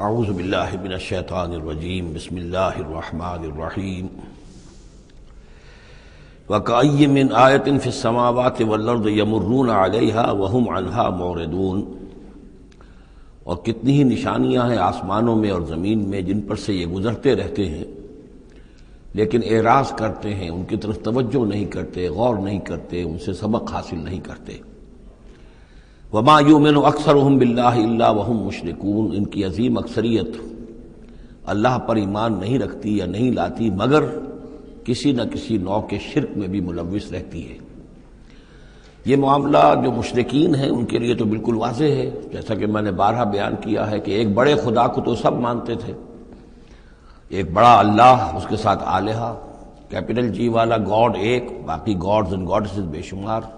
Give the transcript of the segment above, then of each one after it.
اعوذ باللہ من الشیطان الرجیم بسم اللہ الرحمن الرحیم وَكَأَيٍّ مِّنْ آیَةٍ فِي السَّمَاوَاتِ وَالْأَرْضِ يَمُرُّونَ عَلَيْهَا وَهُمْ عَنْهَا مُعْرِضُونَ، اور کتنی ہی نشانیاں ہیں آسمانوں میں اور زمین میں جن پر سے یہ گزرتے رہتے ہیں لیکن اعراض کرتے ہیں، ان کی طرف توجہ نہیں کرتے، غور نہیں کرتے، ان سے سبق حاصل نہیں کرتے۔ وَمَا يُؤْمِنُ أَكْثَرُهُم بِاللَّهِ إِلَّا وَهُم مُشْرِكُونَ، ان کی عظیم اکثریت اللہ پر ایمان نہیں رکھتی یا نہیں لاتی مگر کسی نہ کسی نوع کے شرک میں بھی ملوث رہتی ہے۔ یہ معاملہ جو مشرکین ہیں ان کے لیے تو بالکل واضح ہے، جیسا کہ میں نے بارہا بیان کیا ہے کہ ایک بڑے خدا کو تو سب مانتے تھے، ایک بڑا اللہ، اس کے ساتھ آلہہ، کیپٹل جی والا گاڈ ایک، باقی گاڈز اینڈ گاڈسز بے شمار،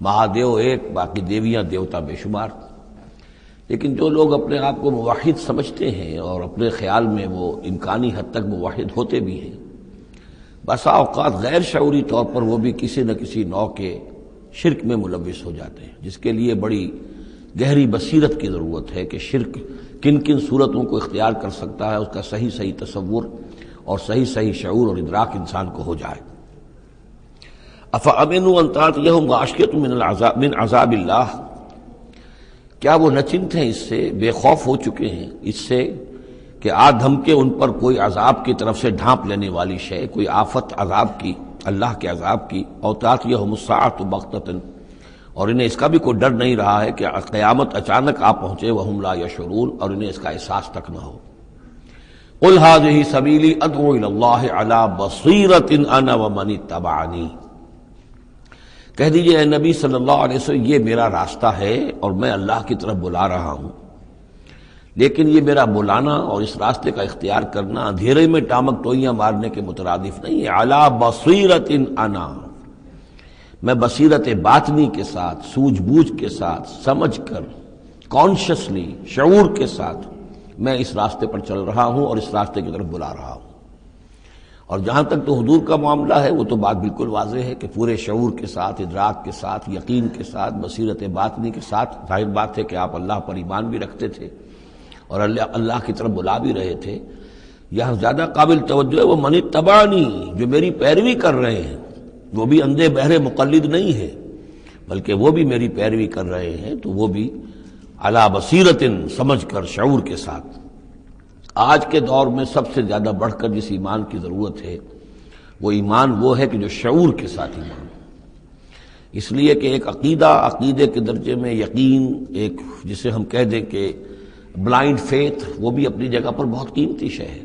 مہادیو ایک، باقی دیویاں دیوتا بے شمار۔ لیکن جو لوگ اپنے آپ کو موحد سمجھتے ہیں اور اپنے خیال میں وہ امکانی حد تک موحد ہوتے بھی ہیں، بسا اوقات غیر شعوری طور پر وہ بھی کسی نہ کسی نوع کے شرک میں ملوث ہو جاتے ہیں، جس کے لیے بڑی گہری بصیرت کی ضرورت ہے کہ شرک کن کن صورتوں کو اختیار کر سکتا ہے، اس کا صحیح تصور اور صحیح شعور اور ادراک انسان کو ہو جائے۔ افامنوا ان تاتیہم غاشیۃ من عذاب اللہ، کیا وہ نہ چنت ہیں، اس سے بے خوف ہو چکے ہیں اس سے کہ آ دھمکے ان پر کوئی عذاب کی طرف سے ڈھانپ لینے والی شے، کوئی آفت عذاب کی، اللہ کے عذاب کی، او تاتیہم الساعۃ بغتۃ، اور انہیں اس کا بھی کوئی ڈر نہیں رہا ہے کہ قیامت اچانک آ پہنچے، وہم لا یشعرون، اور انہیں اس کا احساس تک نہ ہو۔ قل ھذہ سبیلی ادعو الی اللہ علی بصیرۃ انا ومن اتبعنی، کہہ دیجئے اے نبی صلی اللہ علیہ وسلم، یہ میرا راستہ ہے اور میں اللہ کی طرف بلا رہا ہوں، لیکن یہ میرا بلانا اور اس راستے کا اختیار کرنا اندھیرے میں ٹامک ٹوئیاں مارنے کے مترادف نہیں ہے۔ علی بصیرۃ انا، میں بصیرت باطنی کے ساتھ، سوجھ بوجھ کے ساتھ، سمجھ کر، کانشسلی، شعور کے ساتھ میں اس راستے پر چل رہا ہوں اور اس راستے کی طرف بلا رہا ہوں۔ اور جہاں تک تو حضور کا معاملہ ہے وہ تو بات بالکل واضح ہے کہ پورے شعور کے ساتھ، ادراک کے ساتھ، یقین کے ساتھ، بصیرت باطنی کے ساتھ، ظاہر بات ہے کہ آپ اللہ پر ایمان بھی رکھتے تھے اور اللہ کی طرف بلا بھی رہے تھے۔ یہاں زیادہ قابل توجہ ہے وہ من اتبعنی، جو میری پیروی کر رہے ہیں، وہ بھی اندھے بہرے مقلد نہیں ہے بلکہ وہ بھی میری پیروی کر رہے ہیں، تو وہ بھی علی بصیرت، سمجھ کر، شعور کے ساتھ۔ آج کے دور میں سب سے زیادہ بڑھ کر جس ایمان کی ضرورت ہے وہ ایمان وہ ہے کہ جو شعور کے ساتھ ایمان، اس لیے کہ ایک عقیدے کے درجے میں یقین، ایک جسے ہم کہہ دیں کہ بلائنڈ فیتھ، وہ بھی اپنی جگہ پر بہت قیمتی شے ہے۔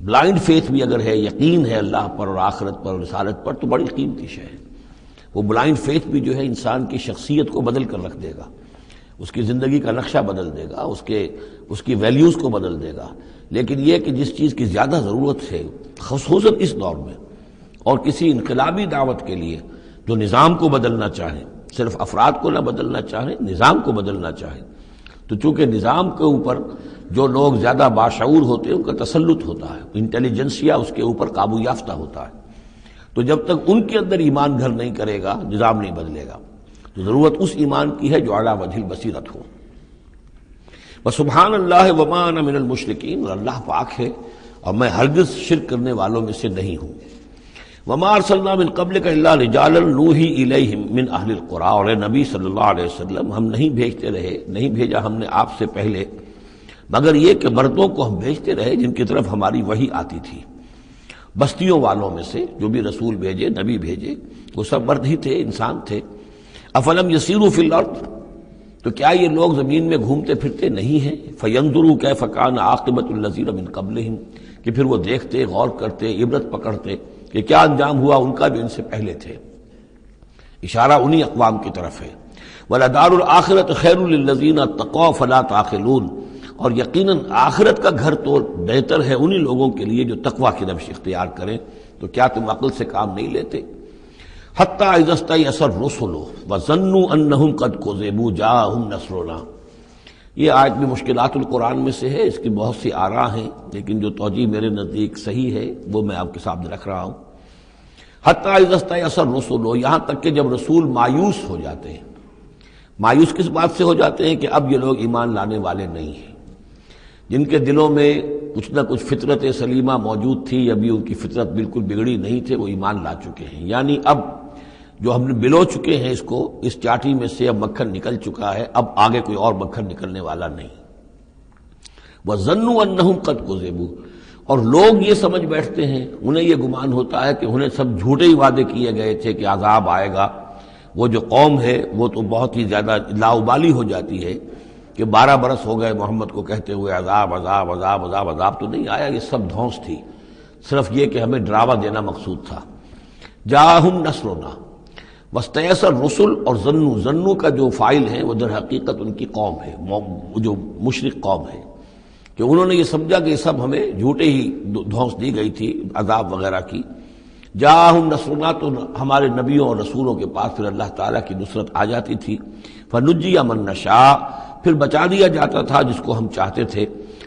بلائنڈ فیتھ بھی اگر ہے، یقین ہے اللہ پر اور آخرت پر اور رسالت پر، تو بڑی قیمتی شے ہے۔ وہ بلائنڈ فیتھ بھی جو ہے انسان کی شخصیت کو بدل کر رکھ دے گا، اس کی زندگی کا نقشہ بدل دے گا، اس کی ویلیوز کو بدل دے گا۔ لیکن یہ کہ جس چیز کی زیادہ ضرورت ہے خصوصاً اس دور میں، اور کسی انقلابی دعوت کے لیے جو نظام کو بدلنا چاہیں، صرف افراد کو نہ بدلنا چاہیں، نظام کو بدلنا چاہیں، تو چونکہ نظام کے اوپر جو لوگ زیادہ باشعور ہوتے ہیں ان کا تسلط ہوتا ہے، انٹیلیجنسیا اس کے اوپر قابو یافتہ ہوتا ہے، تو جب تک ان کے اندر ایمان گھر نہیں کرے گا نظام نہیں بدلے گا۔ تو ضرورت اس ایمان کی ہے جو اعلیٰ وجہ البصیرت ہو۔ وسبحان اللہ وما انا من المشرکین، اور اللہ پاک ہے اور میں ہرگز شرک کرنے والوں میں سے نہیں ہوں۔ وما ارسلنا من قبلک الا رجالا نوحی الیہم من اہل القری، اور اے نبی صلی اللہ علیہ وسلم، ہم نہیں بھیجا ہم نے آپ سے پہلے مگر یہ کہ مردوں کو ہم بھیجتے رہے جن کی طرف ہماری وحی آتی تھی، بستیوں والوں میں سے جو بھی رسول بھیجے، نبی بھیجے، وہ سب مرد ہی تھے، انسان تھے۔ افلم یسیروا فی الارض، تو کیا یہ لوگ زمین میں گھومتے پھرتے نہیں ہیں؟ فینظروا کیف کان عاقبۃ الذین من قبلہم، کہ پھر وہ دیکھتے، غور کرتے، عبرت پکڑتے کہ کیا انجام ہوا ان کا جو ان سے پہلے تھے۔ اشارہ انہی اقوام کی طرف ہے۔ وَلَدَارُ الْآخِرَةُ خَيْرٌ لِلَّذِينَ اتَّقَوْا فَلَا تَعْقِلُونَ، اور یقیناً آخرت کا گھر تو بہتر ہے انہی لوگوں کے لیے جو تقویٰ کی روش اختیار کریں، تو کیا تم عقل سے کام نہیں لیتے؟ حتی اذا استیأس الرسل وظنوا انہم قد کذبوا جاءہم نصرنا، یہ آیت بھی مشکلات القرآن میں سے ہے، اس کی بہت سی آراء ہیں، لیکن جو توجیہ میرے نزدیک صحیح ہے وہ میں آپ کے سامنے رکھ رہا ہوں۔ حتی اذا استیأس الرسل، یہاں تک کہ جب رسول مایوس ہو جاتے ہیں۔ مایوس کس بات سے ہو جاتے ہیں؟ کہ اب یہ لوگ ایمان لانے والے نہیں ہیں۔ جن کے دلوں میں کچھ نہ کچھ فطرت سلیمہ موجود تھی، ابھی ان کی فطرت بالکل بگڑی نہیں تھے، وہ ایمان لا چکے ہیں۔ یعنی اب جو ہم نے بلو چکے ہیں اس کو، اس چاٹی میں سے اب مکھن نکل چکا ہے، اب آگے کوئی اور مکھن نکلنے والا نہیں۔ وَظَنُّوا أَنَّهُمْ قَدْ كُذِبُوا، اور لوگ یہ سمجھ بیٹھتے ہیں، انہیں یہ گمان ہوتا ہے کہ انہیں سب جھوٹے ہی وعدے کیے گئے تھے کہ عذاب آئے گا۔ وہ جو قوم ہے وہ تو بہت ہی زیادہ لاؤبالی ہو جاتی ہے کہ 12 برس ہو گئے محمد کو کہتے ہوئے عذاب عذاب عذاب عذاب، عذاب تو نہیں آیا، یہ سب دھونس تھی، صرف یہ کہ ہمیں ڈراوا دینا مقصود تھا۔ جاءہم نصرنا واستیأس الرسل، اور ظنو کا جو فاعل ہے وہ در حقیقت ان کی قوم ہے، جو مشرک قوم ہے، کہ انہوں نے یہ سمجھا کہ یہ سب ہمیں جھوٹے ہی دھونس دی گئی تھی عذاب وغیرہ کی۔ جاءہم نصرنا، تو ہمارے نبیوں اور رسولوں کے پاس پھر اللہ تعالیٰ کی نصرت آ جاتی تھی۔ فنجی من نشاء، پھر بچا دیا جاتا تھا جس کو ہم چاہتے تھے۔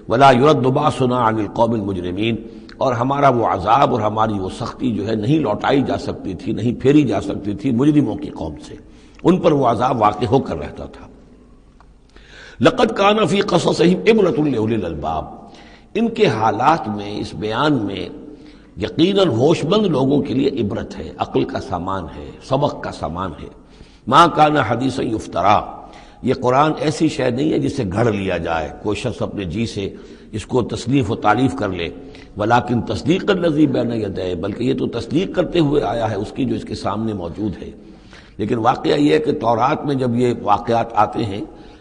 ولا يرد باسنا عن القوم المجرمین، اور ہمارا وہ عذاب اور ہماری وہ سختی جو ہے نہیں لوٹائی جا سکتی تھی، نہیں پھیری جا سکتی تھی مجرموں کی قوم سے، ان پر وہ عذاب واقع ہو کر رہتا تھا۔ لقد كان في قصصهم عبرة لأولي الألباب، ان کے حالات میں، اس بیان میں یقیناً ہوش مند لوگوں کے لیے عبرت ہے، عقل کا سامان ہے، سبق کا سامان ہے۔ ما كان حدیثا یفترا، یہ قرآن ایسی شے نہیں ہے جسے گھڑ لیا جائے، کوئی شخص اپنے جی سے اس کو تصنیف و تعریف کر لے۔ ولیکن تصدیق الذی بین یدیہ، بلکہ یہ تو تصدیق کرتے ہوئے آیا ہے اس کی جو اس کے سامنے موجود ہے۔ لیکن واقعہ یہ ہے کہ تورات میں جب یہ واقعات آتے ہیں،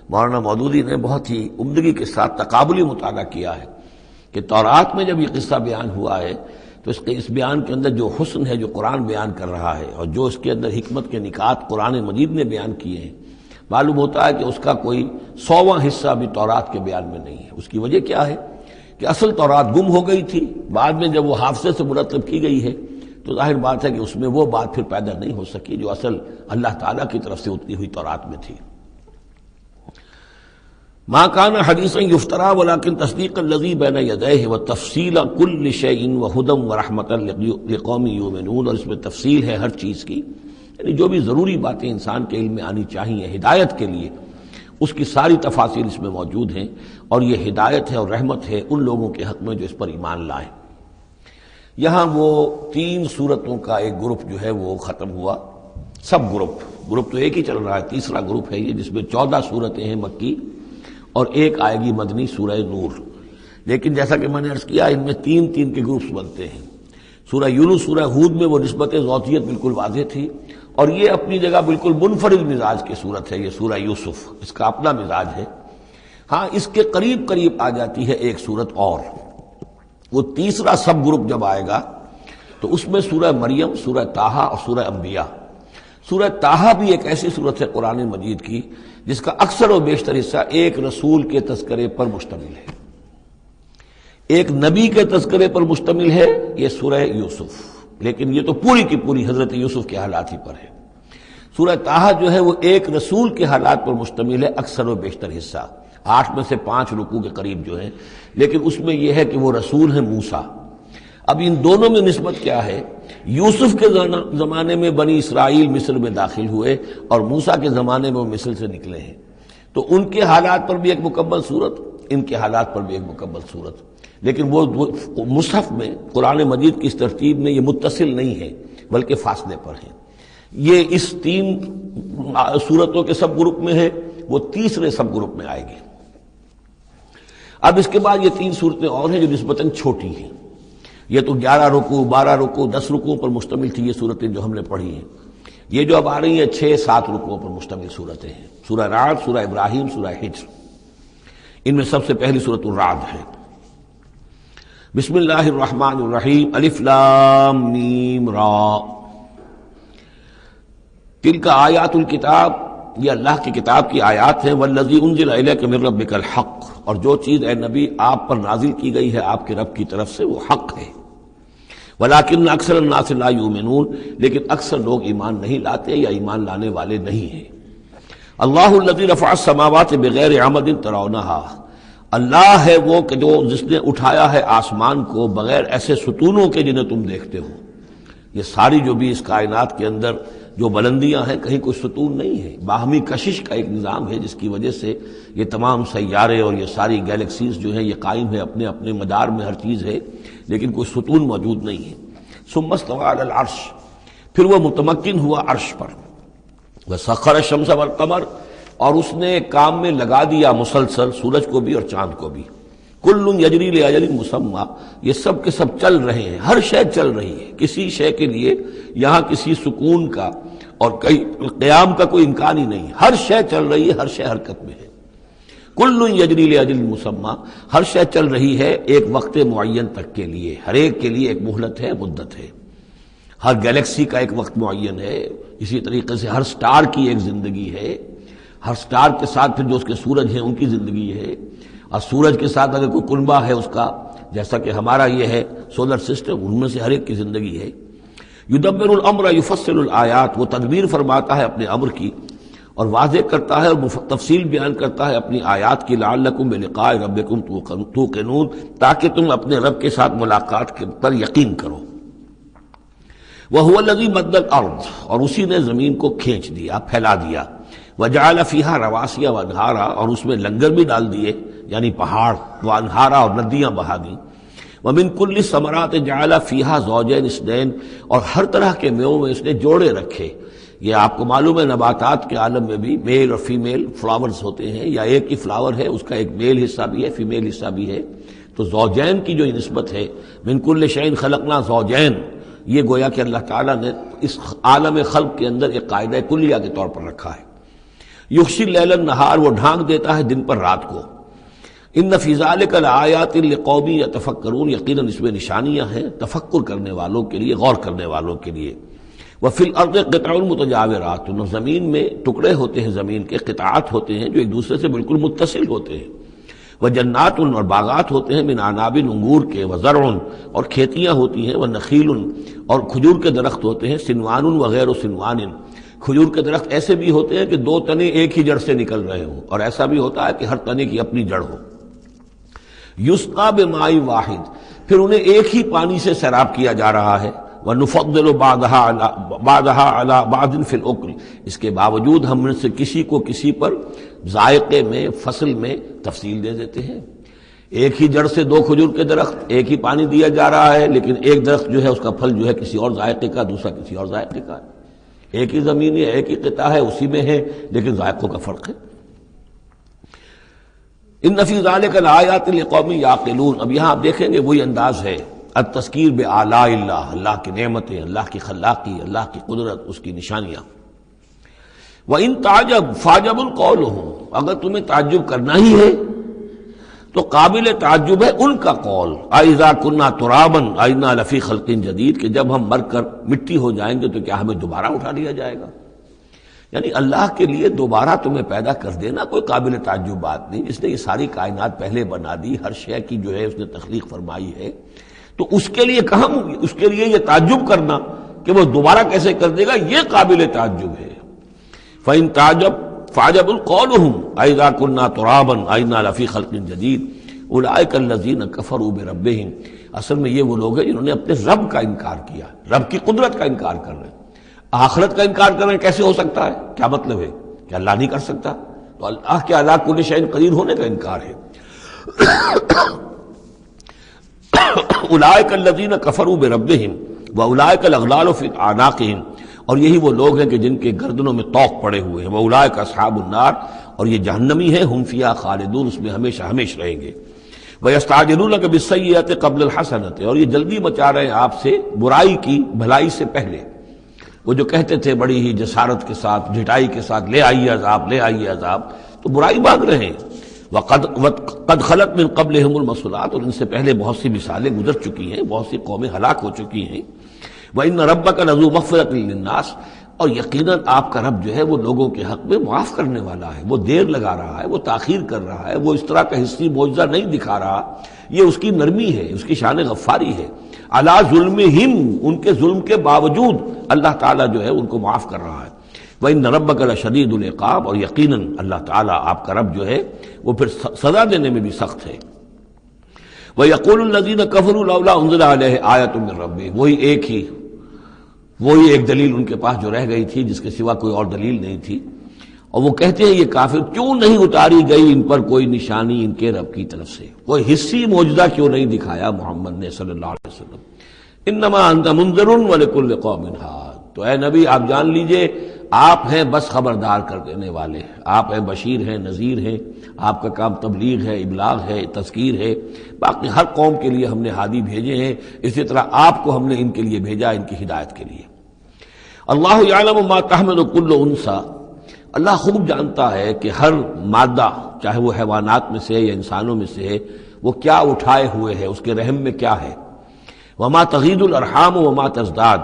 مولانا مودودی نے بہت ہی عمدگی کے ساتھ تقابلی مطالعہ کیا ہے کہ تورات میں جب یہ قصہ بیان ہوا ہے تو اس بیان کے اندر جو حسن ہے جو قرآن بیان کر رہا ہے، اور جو اس کے اندر حکمت کے نکات قرآن مجید نے بیان کیے ہیں، معلوم ہوتا ہے کہ اس کا کوئی 100واں حصہ بھی تورات کے بیان میں نہیں ہے۔ اس کی وجہ کیا ہے کہ اصل تورات گم ہو گئی تھی، بعد میں جب وہ حافظے سے مرتب کی گئی ہے تو ظاہر بات ہے کہ اس میں وہ بات پھر پیدا نہیں ہو سکی جو اصل اللہ تعالیٰ کی طرف سے اتری ہوئی تورات میں تھی۔ ما كان حدیثا یفترا ولکن تصدیق الذی بین یدیہ وتفصیل کل شیء وہدی ورحمۃ لقوم یؤمنون، اور اس میں تفصیل ہے ہر چیز کی، یعنی جو بھی ضروری باتیں انسان کے علم میں آنی چاہیے ہدایت کے لیے، اس کی ساری تفاصیل اس میں موجود ہیں، اور یہ ہدایت ہے اور رحمت ہے ان لوگوں کے حق میں جو اس پر ایمان لائیں۔ یہاں وہ 3 سورتوں کا ایک گروپ جو ہے وہ ختم ہوا، سب گروپ تو ایک ہی چل رہا ہے، تیسرا گروپ ہے یہ جس میں 14 سورتیں ہیں مکی اور ایک آئے گی مدنی سورہ نور۔ لیکن جیسا کہ میں نے عرض کیا ان میں 3 کے گروپس بنتے ہیں۔ سورہ یونس، سورہ ہود میں وہ نسبت ذاتیت بالکل واضح تھی، اور یہ اپنی جگہ بالکل منفرد مزاج کی صورت ہے، یہ سورہ یوسف اس کا اپنا مزاج ہے۔ ہاں اس کے قریب آ جاتی ہے ایک صورت اور، وہ تیسرا سب گروپ جب آئے گا تو اس میں سورہ مریم، سورہ طٰہٰ اور سورہ انبیاء۔ سورہ طٰہٰ بھی ایک ایسی صورت ہے قرآن مجید کی جس کا اکثر و بیشتر حصہ ایک رسول کے تذکرے پر مشتمل ہے، ایک نبی کے تذکرے پر مشتمل ہے، یہ سورہ یوسف، لیکن یہ تو پوری کی پوری حضرت یوسف کے حالات ہی پر ہے۔ سورہ طٰہٰ جو ہے وہ ایک رسول کے حالات پر مشتمل ہے، اکثر و بیشتر حصہ 8 میں سے 5 رکوع کے قریب جو ہے، لیکن اس میں یہ ہے کہ وہ رسول ہیں موسیٰ۔ اب ان دونوں میں نسبت کیا ہے؟ یوسف کے زمانے میں بنی اسرائیل مصر میں داخل ہوئے اور موسیٰ کے زمانے میں وہ مصر سے نکلے ہیں، تو ان کے حالات پر بھی ایک مکمل صورت، ان کے حالات پر بھی ایک مکمل صورت، لیکن وہ مصحف میں قرآن مجید کی اس ترتیب میں یہ متصل نہیں ہے بلکہ فاصلے پر ہیں۔ یہ اس 3 صورتوں کے سب گروپ میں ہے، وہ تیسرے سب گروپ میں آئے گی۔ اب اس کے بعد یہ 3 صورتیں اور ہیں جو نسبتاً چھوٹی ہیں، یہ تو 11 رکوع 12 رکوع 10 رکوع پر مشتمل تھی یہ صورتیں جو ہم نے پڑھی ہیں۔ یہ جو اب آ رہی ہیں 6-7 رکوعوں پر مشتمل صورتیں ہیں، سورہ رعد، سورہ ابراہیم، سورہ حجر۔ ان میں سب سے پہلی سورۃ الرعد ہے۔ بسم اللہ الرحمن الرحیم، الف لام میم را، تلک آیات الکتاب، یہ اللہ کی کتاب کی آیات ہیں، والذی انزل الیک من ربک الحق، اور جو چیز اے نبی آپ پر نازل کی گئی ہے آپ کے رب کی طرف سے وہ حق ہے۔ ولکن اکثر الناس لا یؤمنون، لیکن اکثر لوگ ایمان نہیں لاتے یا ایمان لانے والے نہیں ہیں۔ اللہ الذی رفع السماوات بغیر عمد ترونها، اللہ ہے وہ کہ جو جس نے اٹھایا ہے آسمان کو بغیر ایسے ستونوں کے جنہیں تم دیکھتے ہو۔ یہ ساری جو بھی اس کائنات کے اندر جو بلندیاں ہیں کہیں کوئی ستون نہیں ہے، باہمی کشش کا ایک نظام ہے جس کی وجہ سے یہ تمام سیارے اور یہ ساری گیلیکسیز جو ہیں یہ قائم ہے، اپنے اپنے مدار میں ہر چیز ہے، لیکن کوئی ستون موجود نہیں ہے۔ ثم استوى على العرش، پھر وہ متمکن ہوا عرش پر۔ وسخر الشمس والقمر، اور اس نے کام میں لگا دیا مسلسل سورج کو بھی اور چاند کو بھی۔ کل یجری لاجل مسمى، یہ سب کے سب چل رہے ہیں، ہر شے چل رہی ہے، کسی شے کے لیے یہاں کسی سکون کا اور قیام کا کوئی امکان ہی نہیں، ہر شے چل رہی ہے، ہر شے حرکت میں ہے۔ کل یجری لاجل مسمى، ہر شے چل رہی ہے ایک وقت معین تک کے لیے، ہر ایک کے لیے ایک مہلت ہے، مدت ہے۔ ہر گیلیکسی کا ایک وقت معین ہے، اسی طریقے سے ہر سٹار کی ایک زندگی ہے، ہر سٹار کے ساتھ پھر جو اس کے سورج ہیں ان کی زندگی ہے، اور سورج کے ساتھ اگر کوئی کنبہ ہے اس کا، جیسا کہ ہمارا یہ ہے سولر سسٹم، ان میں سے ہر ایک کی زندگی ہے۔ یدبر الامر یفصل الآیات، وہ تدبیر فرماتا ہے اپنے امر کی اور واضح کرتا ہے اور تفصیل بیان کرتا ہے اپنی آیات کی، لعلکم بلقاء ربکم توقنون، تاکہ تم اپنے رب کے ساتھ ملاقات پر یقین کرو۔ وَهُوَ الَّذِي مَدَّ الْأَرْضَ، اور اسی نے زمین کو کھینچ دیا، پھیلا دیا۔ وَجَعَلَ فِيهَا رَوَاسِيَ وَأَنْهَارًا، اور اس میں لنگر بھی ڈال دیے، یعنی پہاڑ، وَأَنْهَارًا، اور ندیاں بہا دیں۔ وَمِن كُلِّ الثَّمَرَاتِ جَعَلَ فِيهَا زَوْجَيْنِ اثْنَيْنِ، اور ہر طرح کے میووں میں اس نے جوڑے رکھے۔ یہ آپ کو معلوم ہے نباتات کے عالم میں بھی میل اور فیمیل فلاورز ہوتے ہیں، یا ایک ہی فلاور ہے اس کا ایک میل حصہ بھی ہے، فیمیل حصہ بھی ہے، تو زوجین کی جو نسبت ہے، من كُلِّ شَيْءٍ خَلَقْنَا زَوْجَيْنِ، یہ گویا کہ اللہ تعالیٰ نے اس عالم خلق کے اندر ایک قاعدہ کلیہ کے طور پر رکھا ہے۔ یغشی اللیل النہار، وہ ڈھانک دیتا ہے دن پر رات کو۔ ان فی ذلک لآیات لقوم یتفکرون، یقیناً اس میں نشانیاں ہیں تفکر کرنے والوں کے لیے، غور کرنے والوں کے لیے۔ وفی الارض قطع متجاورات، زمین میں ٹکڑے ہوتے ہیں، زمین کے قطعات ہوتے ہیں جو ایک دوسرے سے بالکل متصل ہوتے ہیں۔ وجنات، اور باغات ہوتے ہیں، من عناب، انگور کے، وزرع، اور کھیتیاں ہوتی ہیں، ونخیل، اور کھجور کے درخت ہوتے ہیں، سنوان وغیر سنوان، کھجور کے درخت ایسے بھی ہوتے ہیں کہ دو تنے ایک ہی جڑ سے نکل رہے ہوں، اور ایسا بھی ہوتا ہے کہ ہر تنے کی اپنی جڑ ہو۔ یسقا بماء واحد، پھر انہیں ایک ہی پانی سے سیراب کیا جا رہا ہے۔ وَنُفَضِّلُ بَعْضَهَا عَلَى بَعْضٍ فِي الْأُكْلِ، اس کے باوجود ہم ان سے کسی کو کسی پر ذائقے میں، فصل میں تفصیل دے دیتے ہیں۔ ایک ہی جڑ سے دو کھجور کے درخت، ایک ہی پانی دیا جا رہا ہے، لیکن ایک درخت جو ہے اس کا پھل جو ہے کسی اور ذائقے کا، دوسرا کسی اور ذائقے کا ہے۔ ایک ہی زمین ہے، ایک ہی قطعہ ہے، اسی میں ہے، لیکن ذائقوں کا فرق ہے۔ ان فی ذلک لآیات لقوم یعقلون، اب یہاں آپ دیکھیں گے وہی انداز ہے، التذکیر بآلاء اللہ، اللہ کی نعمتیں، اللہ کی خلاقی، اللہ کی قدرت، اس کی نشانیاں۔ وَإِن تَعْجَبْ فَعْجَبٌ قَوْلُهُمْ، اگر تمہیں تعجب کرنا ہی ہے تو قابل تعجب ہے ان کا قول، اَإِذَا كُنَّا تُرَابًا أَإِنَّا لَفِي خَلْقٍ جَدِيدٍ، کہ جب ہم مر کر مٹی ہو جائیں گے تو کیا ہمیں دوبارہ اٹھا لیا جائے گا؟ یعنی اللہ کے لیے دوبارہ تمہیں پیدا کر دینا کوئی قابل تعجب بات نہیں، جس نے یہ ساری کائنات پہلے بنا دی، ہر شے کی جو ہے اس نے تخلیق فرمائی ہے، تو اس کے لیے کہاں، اس کے لیے یہ تعجب کرنا کہ وہ دوبارہ کیسے کر دے گا، یہ قابل تعجب ہے۔ فَإِن تَعْجَبْ فَعْجَبٌ قَوْلُهُمْ أَإِذَا كُنَّا تُرَابًا أَإِنَّا لَفِي خَلْقٍ جَدِيدٍ أُولَٰئِكَ الَّذِينَ كَفَرُوا بِرَبِّهِمْ، اصل میں یہ وہ لوگ ہیں جنہوں نے اپنے رب کا انکار کیا، رب کی قدرت کا انکار کر رہے ہیں، آخرت کا انکار کر رہے ہیں۔ کیسے ہو سکتا ہے؟ کیا مطلب ہے کہ اللہ نہیں کر سکتا؟ تو اللہ کے علی کل شیء قدیر ہونے کا انکار ہے۔ اولئک الذین کفروا بربہم واولئک الاغلال فی اعناقہم، اور یہی وہ لوگ ہیں کہ جن کے گردنوں میں طوق پڑے ہوئے ہیں۔ واولئک اصحاب النار، اور یہ جہنمی ہیں، ہم فیہا خالدون، اس میں ہمیشہ ہمیشہ رہیں گے۔ ویستعجلونک بالسیئۃ قبل الحسنۃ، اور یہ جلدی مچا رہے ہیں آپ سے برائی کی بھلائی سے پہلے۔ وہ جو کہتے تھے بڑی ہی جسارت کے ساتھ، ڈھٹائی کے ساتھ، لے آئیے عذاب، لے آئیے عذاب، تو برائی مانگ رہے ہیں۔ قد خلت من قبلہم المثلات، اور ان سے پہلے بہت سی مثالیں گزر چکی ہیں، بہت سی قومیں ہلاک ہو چکی ہیں۔ وَإِنَّ رَبَّكَ لَذُو مَغْفِرَةٍ لِلنَّاسِ، اور یقیناً آپ کا رب جو ہے وہ لوگوں کے حق میں معاف کرنے والا ہے، وہ دیر لگا رہا ہے، وہ تاخیر کر رہا ہے، وہ اس طرح کا حصی معجزہ نہیں دکھا رہا، یہ اس کی نرمی ہے، اس کی شان غفاری ہے۔ علی ظلمہم، ان کے ظلم کے باوجود اللہ تعالیٰ جو ہے ان کو معاف کر رہا ہے۔ وَإِنَّ رَبَّكَ لَشَدِيدُ الْعِقَابِ، اور یقیناً اللہ تعالیٰ آپ کا رب جو ہے وہ پھر سزا دینے میں بھی سخت ہے۔ وَيَقُولُ الَّذِينَ كَفَرُوا لَوْلَا أُنزِلَ عَلَيْهِ آیَةٌ مِّن رَّبِّهِ، وہی ایک ہی وہی ایک دلیل ان کے پاس جو رہ گئی تھی جس کے سوا کوئی اور دلیل نہیں تھی، اور وہ کہتے ہیں یہ کافر کیوں نہیں اتاری گئی ان پر کوئی نشانی ان کے رب کی طرف سے، کوئی حصی معجزہ کیوں نہیں دکھایا محمد نے صلی اللہ علیہ وسلم۔ انما انت منذر ولکل قوم ہاد، تو اے نبی آپ جان لیجئے آپ ہیں بس خبردار کر دینے والے، آپ ہیں بشیر ہیں، نذیر ہیں، آپ کا کام تبلیغ ہے، ابلاغ ہے، تذکیر ہے، باقی ہر قوم کے لیے ہم نے ہادی بھیجے ہیں، اسی طرح آپ کو ہم نے ان کے لیے بھیجا، ان کی ہدایت کے لیے۔ اللہ یعلم ما تحمل کل انثی، اللہ خوب جانتا ہے کہ ہر مادہ چاہے وہ حیوانات میں سے یا انسانوں میں سے ہے وہ کیا اٹھائے ہوئے ہے، اس کے رحم میں کیا ہے۔ وما تغید الارحام وما تزداد،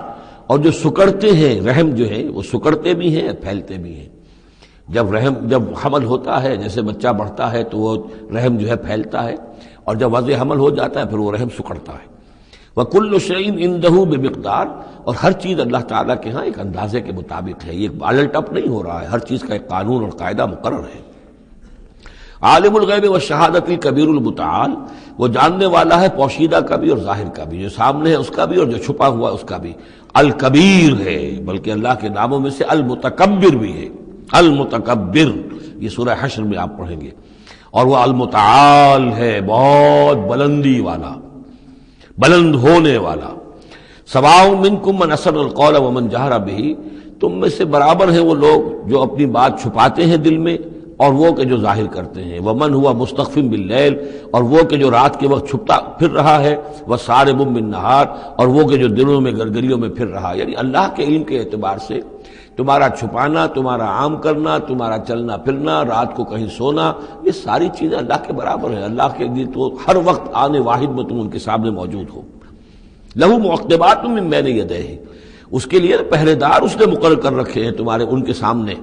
اور جو سکڑتے ہیں رحم جو ہے وہ سکڑتے بھی ہیں پھیلتے بھی ہیں۔ جب حمل ہوتا ہے، جیسے بچہ بڑھتا ہے تو وہ رحم جو ہے پھیلتا ہے، اور جب وضع حمل ہو جاتا ہے پھر وہ رحم سکڑتا ہے۔ وَكُلُّ شَيْءٍ عِندَهُ بِمِقْدَار، اور ہر چیز اللہ تعالیٰ کے ہاں ایک اندازے کے مطابق ہے، یہ بالل ٹپ نہیں ہو رہا ہے، ہر چیز کا ایک قانون اور قاعدہ مقرر ہے۔ عالم الغیب والشہادۃ الکبیر المتعال، وہ جاننے والا ہے پوشیدہ کا بھی اور ظاہر کا بھی، جو سامنے ہے اس کا بھی اور جو چھپا ہوا اس کا بھی۔ الکبیر ہے، بلکہ اللہ کے ناموں میں سے المتکبر بھی ہے، المتکبر، یہ سورہ حشر میں آپ پڑھیں گے۔ اور وہ المتعال ہے، بہت بلندی والا، بلند ہونے والا۔ سواء منکم من اسر القول ومن جہر بہ، تم میں سے برابر ہیں وہ لوگ جو اپنی بات چھپاتے ہیں دل میں اور وہ کہ جو ظاہر کرتے ہیں۔ ومن ہوا مستخف باللیل، اور وہ کہ جو رات کے وقت چھپتا پھر رہا ہے، وسارب بالنہار، اور وہ کہ جو دنوں میں گرگریوں میں پھر رہا ہے۔ یعنی اللہ کے علم کے اعتبار سے تمہارا چھپانا، تمہارا عام کرنا، تمہارا چلنا پھرنا، رات کو کہیں سونا، یہ ساری چیزیں اللہ کے برابر ہیں۔ اللہ کے لیے تو ہر وقت آنے واحد میں تم ان کے سامنے موجود ہو۔ لہو معقبات من بین یدیہ، اس کے لیے پہرے دار اس نے مقرر کر رکھے ہیں تمہارے ان کے سامنے،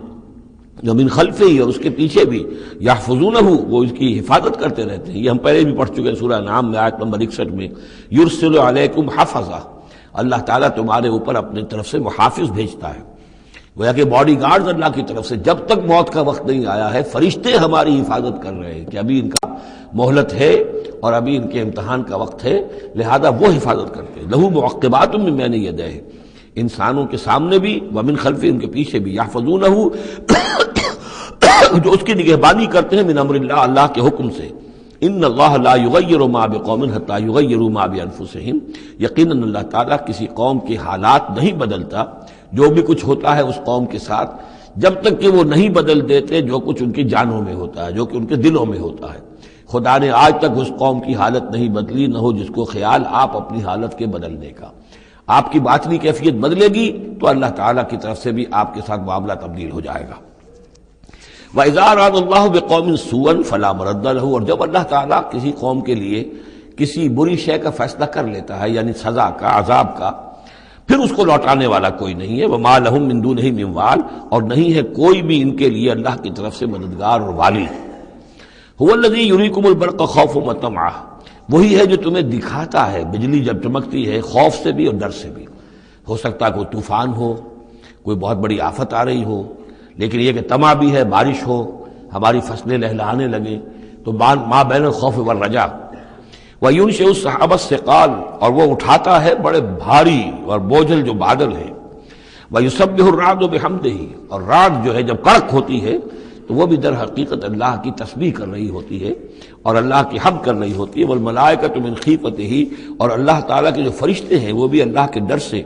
من خلفہ ہی، اور اس کے پیچھے بھی، یحفظونہ، وہ اس کی حفاظت کرتے رہتے ہیں۔ یہ ہم پہلے بھی پڑھ چکے ہیں سورہ انعام میں آیت نمبر 61 میں، یرسل علیکم حفظہ، اللہ تعالیٰ تمہارے اوپر اپنی طرف سے محافظ بھیجتا ہے۔ گویا کہ باڈی گارڈز اللہ کی طرف سے، جب تک موت کا وقت نہیں آیا ہے فرشتے ہماری حفاظت کر رہے ہیں کہ ابھی ان کا مہلت ہے اور ابھی ان کے امتحان کا وقت ہے، لہذا وہ حفاظت کرتے ہیں۔ لہو معقبات من بین یدیہ، انسانوں کے سامنے بھی، ومن خلفہ، ان کے پیچھے بھی، یحفظونہ، جو اس کی نگہبانی کرتے ہیں، من امر اللہ، اللہ کے حکم سے۔ ان اللہ لا یغیر ما بقوم حتی یغیروا ما بانفسہم، یقیناً اللہ تعالیٰ کسی قوم کے حالات نہیں بدلتا، جو بھی کچھ ہوتا ہے اس قوم کے ساتھ، جب تک کہ وہ نہیں بدل دیتے جو کچھ ان کی جانوں میں ہوتا ہے، جو کہ ان کے دلوں میں ہوتا ہے۔ خدا نے آج تک اس قوم کی حالت نہیں بدلی، نہ ہو جس کو خیال آپ اپنی حالت کے بدلنے کا۔ آپ کی باطنی کیفیت بدلے گی تو اللہ تعالیٰ کی طرف سے بھی آپ کے ساتھ معاملہ تبدیل ہو جائے گا۔ وَإِذَا أَرَادَ اللَّهُ بِقَوْمٍ سُوءًا فَلَا مَرَدَّ لَهُ، اور جب اللہ تعالیٰ کسی قوم کے لیے کسی بری شے کا فیصلہ کر لیتا ہے، یعنی سزا کا، عذاب کا، پھر اس کو لوٹانے والا کوئی نہیں ہے۔ وَمَا لَهُم مِّن دُونِهِ مِن وَالٍ، اور نہیں ہے کوئی بھی ان کے لیے اللہ کی طرف سے مددگار اور والی۔ هُوَ الَّذِي يُرِيكُمُ الْبَرْقَ خَوْفًا وَطَمَعًا، وہی ہے جو تمہیں دکھاتا ہے بجلی جب چمکتی ہے، خوف سے بھی اور ڈر سے بھی۔ ہو سکتا ہے کوئی طوفان ہو، کوئی بہت بڑی آفت آ رہی ہو، لیکن یہ کہ طمع بھی ہے، بارش ہو، ہماری فصلیں لہلہانے لگیں، تو ما بین الخوف والرجا۔ وَيُنشِئُ السَّحَابَ الثِّقَالَ، اور وہ اٹھاتا ہے بڑے بھاری اور بوجھل جو بادل ہیں۔ وَيُسَبِّحُ الرَّعْدُ بِحَمْدِهِ، اور رعد جو ہے جب کڑک ہوتی ہے تو وہ بھی در حقیقت اللہ کی تسبیح کر رہی ہوتی ہے اور اللہ کی حمد کر رہی ہوتی ہے۔ وَالْمَلَائِكَةُ مِنْ خِیفَتِهِ، اور اللہ تعالیٰ کے جو فرشتے ہیں وہ بھی اللہ کے ڈر سے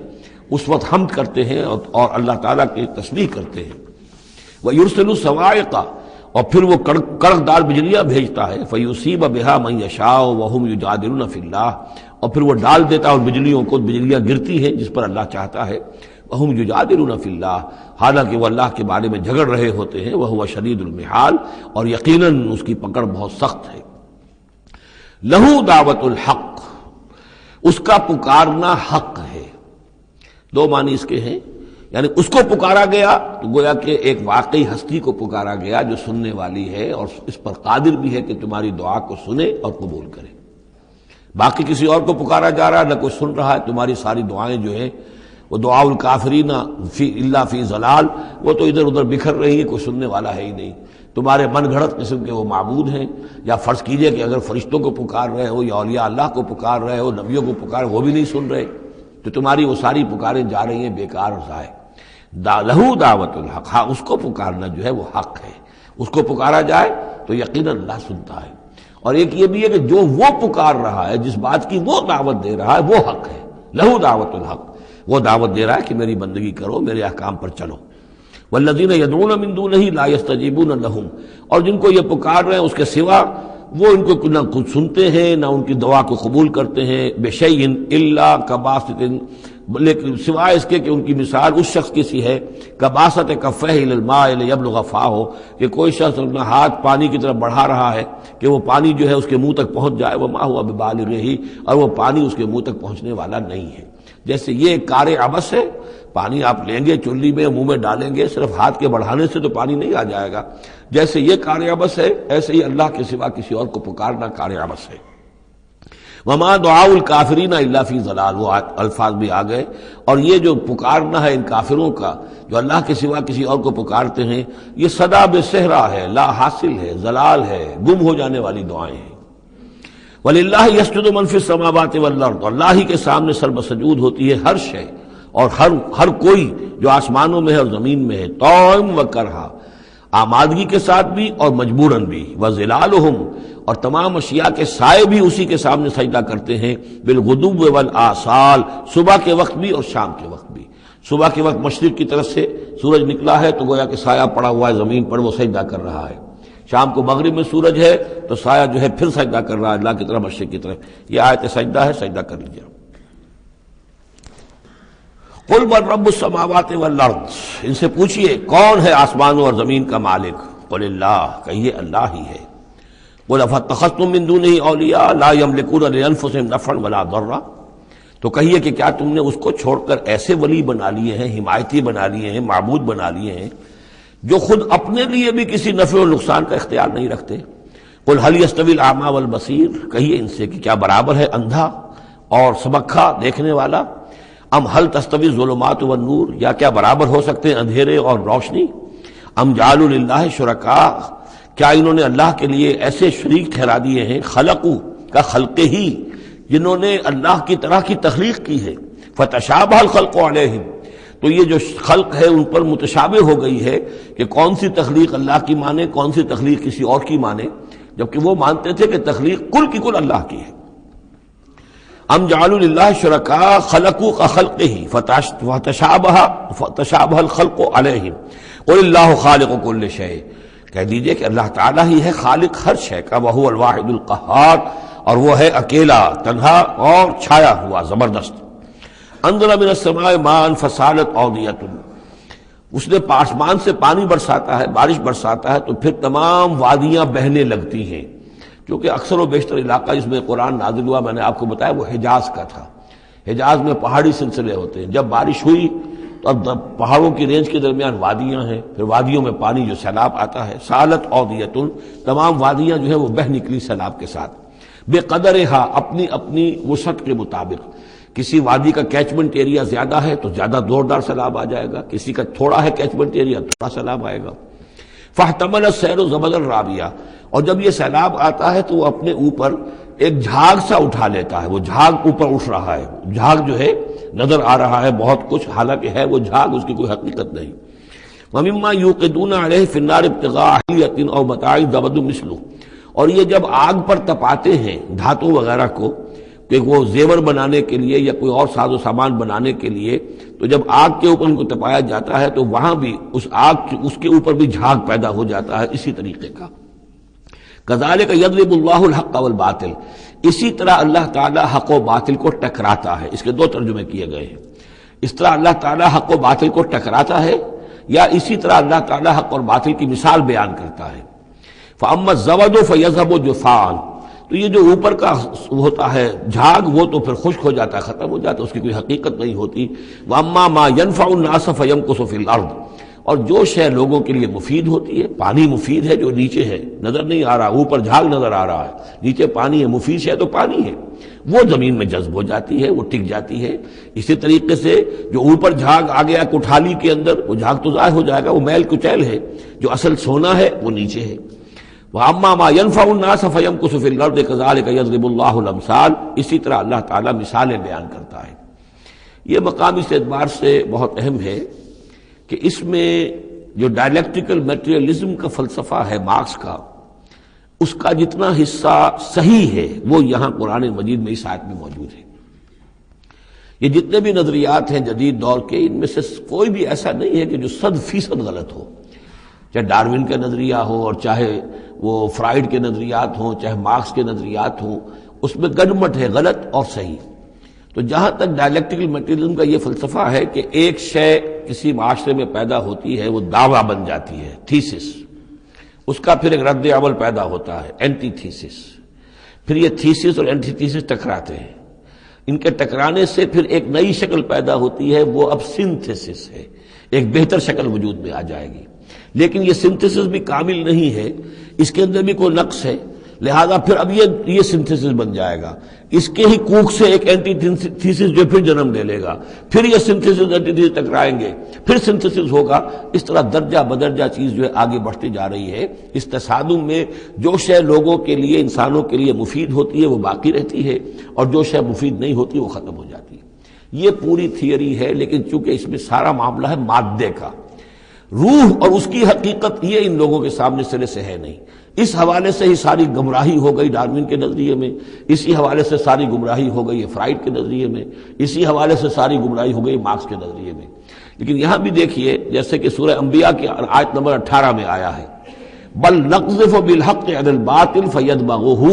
اس وقت حمد کرتے ہیں اور اللہ تعالیٰ کی تسبیح کرتے ہیں۔ وَيُرْسِلُ الصَّوَاعِقَ، اور پھر وہ کڑک دار بجلیاں بھیجتا ہے۔ فَيُصِيبَ بِهَا مَن يَشَاءُ وَهُمْ يُجَادِلُونَ فِي اللَّهِ، اور پھر وہ ڈال دیتا ہے اور بجلیوں کو، بجلیاں گرتی ہیں جس پر اللہ چاہتا ہے۔ وَهُمْ يُجَادِلُونَ فِي اللَّهِ، حالانکہ وہ اللہ کے بارے میں جھگڑ رہے ہوتے ہیں۔ وَهُوَ شَدِيدُ الْمِحَالِ، اور یقیناً اس کی پکڑ بہت سخت ہے۔ لَهُ دعوت الحق، اس کا پکارنا حق ہے۔ دو معنی اس کے ہیں، یعنی اس کو پکارا گیا تو گویا کہ ایک واقعی ہستی کو پکارا گیا جو سننے والی ہے اور اس پر قادر بھی ہے کہ تمہاری دعا کو سنے اور قبول کرے۔ باقی کسی اور کو پکارا جا رہا ہے، نہ کوئی سن رہا ہے، تمہاری ساری دعائیں جو ہیں وہ دعاء الکافرین الا فی ضلال، وہ تو ادھر ادھر بکھر رہی ہیں، کوئی سننے والا ہے ہی نہیں۔ تمہارے من گھڑت قسم کے وہ معبود ہیں، یا فرض کیجئے کہ اگر فرشتوں کو پکار رہے ہو یا اولیاء اللہ کو پکار رہے ہو، نبیوں کو پکار، وہ بھی نہیں سن رہے، تو تمہاری وہ ساری پکاریں جا رہی ہیں بیکار اور ضائع۔ لہو دعوت الحق، ہاں اس کو پکارنا جو ہے وہ حق ہے، اس کو پکارا جائے تو یقیناً اللہ سنتا ہے۔ اور ایک یہ بھی ہے کہ جو وہ پکار رہا ہے، جس بات کی وہ دعوت دے رہا ہے، وہ حق ہے۔ لہو دعوت الحق، وہ دعوت دے رہا ہے کہ میری بندگی کرو، میرے احکام پر چلو۔ والذین یدعون من دونہ لا یستجیبون لہم، اور جن کو یہ پکار رہے ہیں اس کے سوا، وہ ان کو نہ خود سنتے ہیں نہ ان کی دعا کو قبول کرتے ہیں۔ بشیء الا کباسط، لیکن سوائے اس کے کہ ان کی مثال اس شخص کی سی ہے کباسط کفہ الی الماء لیبلغ فاہ، کہ کوئی شخص اپنا ہاتھ پانی کی طرف بڑھا رہا ہے کہ وہ پانی جو ہے اس کے منہ تک پہنچ جائے، وما هو ببالغہ، اور وہ پانی اس کے منہ تک پہنچنے والا نہیں ہے۔ جیسے یہ کار عبث ہے، پانی آپ لیں گے چلی میں منہ میں ڈالیں گے، صرف ہاتھ کے بڑھانے سے تو پانی نہیں آ جائے گا۔ جیسے یہ کار عبث ہے، ایسے ہی اللہ کے سوا کسی اور کو پکارنا کار عبث ہے۔ وما دعاء الکافرین الا فی ضلال، وہ الفاظ بھی آ گئے۔ اور یہ جو پکارنا ہے ان کافروں کا جو اللہ کے سوا کسی اور کو پکارتے ہیں، یہ صدا بے صحرا ہے، لا حاصل ہے، ضلال ہے، گم ہو جانے والی دعائیں ہیں۔ وَلِلَّهِ يَسْجُدُ مَن فِي السَّمَاوَاتِ وَالْأَرْضِ، اللہ ہی کے سامنے سر بسجود ہوتی ہے ہر شے اور ہر کوئی جو آسمانوں میں ہے اور زمین میں ہے، طوعاً وکرہا، آمادگی کے ساتھ بھی اور مجبوراً بھی، وظلالہم، اور تمام اشیاء کے سائے بھی اسی کے سامنے سجدہ کرتے ہیں، بالغدو والآصال، صبح کے وقت بھی اور شام کے وقت بھی۔ صبح کے وقت مشرق کی طرف سے سورج نکلا ہے تو گویا کہ سایہ پڑا ہوا ہے زمین پر، وہ سجدہ کر رہا ہے۔ شام کو مغرب میں سورج ہے تو سایہ جو ہے پھر سجدہ کر رہا ہے اللہ کی طرف، مشرق کی طرف۔ یہ آیت سجدہ ہے، سجدہ کر لیجیے۔ قل من رب السماوات والارض، ان سے پوچھئے کون ہے آسمانوں اور زمین کا مالک؟ قل اللہ، کہیے اللہ ہی ہے۔ قل افاتخذتم من دونہ اولیاء لا یملکون لانفسہم نفعا ولا ضرا، تو کہیے کہ کیا تم نے اس کو چھوڑ کر ایسے ولی بنا لیے ہیں، حمایتی بنا لیے ہیں، معبود بنا لیے ہیں جو خود اپنے لیے بھی کسی نفع و نقصان کا اختیار نہیں رکھتے۔ قل هل يستوي الاعمى والبصير، کہیے ان سے کہ کیا برابر ہے اندھا اور سبکھا دیکھنے والا؟ ام هل تستوي الظلمات والنور، یا کیا برابر ہو سکتے ہیں اندھیرے اور روشنی؟ ام جعلوا للہ شرکاء، کیا انہوں نے اللہ کے لیے ایسے شریک ٹھہرا دیے ہیں، خلقوا کا خلق ہی، جنہوں نے اللہ کی طرح کی تخلیق کی ہے، فتشابہ الخلق علیہم، تو یہ جو خلق ہے ان پر متشابہ ہو گئی ہے کہ کون سی تخلیق اللہ کی مانے، کون سی تخلیق کسی اور کی مانے، جبکہ وہ مانتے تھے کہ تخلیق کل کی کل اللہ کی ہے۔ ام جعلوا للہ شرکاء خلقوا كخلقہ فتشابہ الخلق علیہم قل اللہ خالق کل شیء، کہہ دیجئے کہ اللہ تعالیٰ ہی ہے خالق ہر شے کا، وہو الواحد القہار، اور وہ ہے اکیلا، تنہا اور چھایا ہوا، زبردست۔ انزل من السماء ماء فسالت اودیۃ، اس نے آسمان سے پانی برساتا ہے، بارش برساتا ہے تو پھر تمام وادیاں بہنے لگتی ہیں، کیونکہ اکثر و بیشتر علاقہ جس میں قرآن نازل ہوا میں نے آپ کو بتایا وہ حجاز کا تھا۔ حجاز میں پہاڑی سلسلے ہوتے ہیں، جب بارش ہوئی تو اب پہاڑوں کی رینج کے درمیان وادیاں ہیں، پھر وادیوں میں پانی جو سیلاب آتا ہے، سالت اودیۃ، تمام وادیاں جو ہیں وہ بہہ نکلی سیلاب کے ساتھ، بے قدرہا، اپنی اپنی وسعت کے مطابق۔ کسی وادی کا کیچمنٹ ایریا زیادہ ہے تو زیادہ زوردار سیلاب آ جائے گا، کسی کا تھوڑا ہے کیچمنٹ ایریا تھوڑا سیلاب آئے گا۔ فاحتمل السیل زبدا رابیہ، اور جب یہ سیلاب آتا ہے تو وہ اپنے اوپر ایک جھاگ سا اٹھا لیتا ہے، وہ جھاگ اوپر اٹھ رہا ہے، جھاگ جو ہے نظر آ رہا ہے بہت کچھ، حالانکہ ہے وہ جھاگ، اس کی کوئی حقیقت نہیں۔ ومما یوقدون علیہ فی النار ابتغاء حلیۃ او متاع زبد مثلہ، اور یہ جب آگ پر تپاتے ہیں دھاتوں وغیرہ کو کہ وہ زیور بنانے کے لیے یا کوئی اور ساز و سامان بنانے کے لیے، تو جب آگ کے اوپر ان کو تپایا جاتا ہے تو وہاں بھی اس کے اوپر بھی جھاگ پیدا ہو جاتا ہے اسی طریقے کا۔ کذالک یضرب اللہ الحق والباطل، اسی طرح اللہ تعالی حق و باطل کو ٹکراتا ہے۔ اس کے دو ترجمے کیے گئے ہیں، اس طرح اللہ تعالی حق و باطل کو ٹکراتا ہے، یا اسی طرح اللہ تعالی حق اور باطل کی مثال بیان کرتا ہے۔ فاما الزبد فیذهب جفاء، تو یہ جو اوپر کا ہوتا ہے جھاگ وہ تو پھر خشک ہو جاتا ہے، ختم ہو جاتا ہے، اس کی کوئی حقیقت نہیں ہوتی۔ واما ما ينفع الناس فيمكث في الارض، اور جو شے لوگوں کے لیے مفید ہوتی ہے، پانی مفید ہے جو نیچے ہے نظر نہیں آ رہا، اوپر جھاگ نظر آ رہا ہے، نیچے پانی ہے، مفید شے تو پانی ہے، وہ زمین میں جذب ہو جاتی ہے، وہ ٹک جاتی ہے۔ اسی طریقے سے جو اوپر جھاگ آ گیا کٹھالی کے اندر، وہ جھاگ تو ضائع ہو جائے گا، وہ میل کچیل ہے، جو اصل سونا ہے وہ نیچے ہے۔ وَأَمَّا مَا يَنْفَعُ النَّاسَ فَيَمْكُثُ فِي الْأَرْضِ كَذَلِكَ يَضْرِبُ اللَّهُ الْأَمْثَالَ، اسی طرح اللہ تعالیٰ مثالیں بیان کرتا ہے۔ یہ مقام اس اعتبار سے بہت اہم ہے کہ اس میں جو ڈائلیکٹیکل میٹریلزم کا فلسفہ ہے مارکس کا، اس کا جتنا حصہ صحیح ہے وہ یہاں قرآن مجید میں اس آیت میں موجود ہے۔ یہ جتنے بھی نظریات ہیں جدید دور کے، ان میں سے کوئی بھی ایسا نہیں ہے کہ جو 100% غلط ہو، چاہے ڈاروین کا نظریہ ہو اور چاہے وہ فرائیڈ کے نظریات ہوں، چاہے مارکس کے نظریات ہوں، اس میں گڈمٹ ہے غلط اور صحیح۔ تو جہاں تک ڈائلیکٹیکل میٹریلزم کا یہ فلسفہ ہے کہ ایک شے کسی معاشرے میں پیدا ہوتی ہے، وہ دعویٰ بن جاتی ہے، تھیسس، اس کا پھر ایک رد عمل پیدا ہوتا ہے، اینٹی تھیسس، پھر یہ تھیسس اور اینٹی تھیسس ٹکراتے ہیں، ان کے ٹکرانے سے پھر ایک نئی شکل پیدا ہوتی ہے، وہ اب سنتھسس ہے، ایک بہتر شکل وجود میں آ جائے گی۔ لیکن یہ سنتھسس بھی کامل نہیں ہے، اس کے اندر بھی کوئی نقص ہے، لہذا پھر اب یہ سنتھسس بن جائے گا، اس کے ہی کوکھ سے ایک اینٹی تھیسس جو پھر جنم لے لے گا، پھر یہ سنتھسس اینٹی تھیسس ٹکرائیں گے، پھر سنتھسس ہوگا، اس طرح درجہ بدرجہ چیز جو ہے آگے بڑھتی جا رہی ہے۔ اس تصادم میں جو شے لوگوں کے لیے، انسانوں کے لیے مفید ہوتی ہے وہ باقی رہتی ہے، اور جو شے مفید نہیں ہوتی وہ ختم ہو جاتی ہے۔ یہ پوری تھیوری ہے، لیکن چونکہ اس میں سارا معاملہ ہے مادے کا، روح اور اس کی حقیقت یہ ان لوگوں کے سامنے سرے سے ہے نہیں۔ اس حوالے سے ہی ساری گمراہی ہو گئی ڈاروین کے نظریے میں، اسی حوالے سے ساری گمراہی ہو گئی فرائیڈ کے نظریے میں، اسی حوالے سے ساری گمراہی ہو گئی مارکس کے نظریے میں۔ لیکن یہاں بھی دیکھیے، جیسے کہ سورہ انبیاء کی آیت نمبر 18 میں آیا ہے، بل نقذف بالحق علی الباطل فیدمغہ،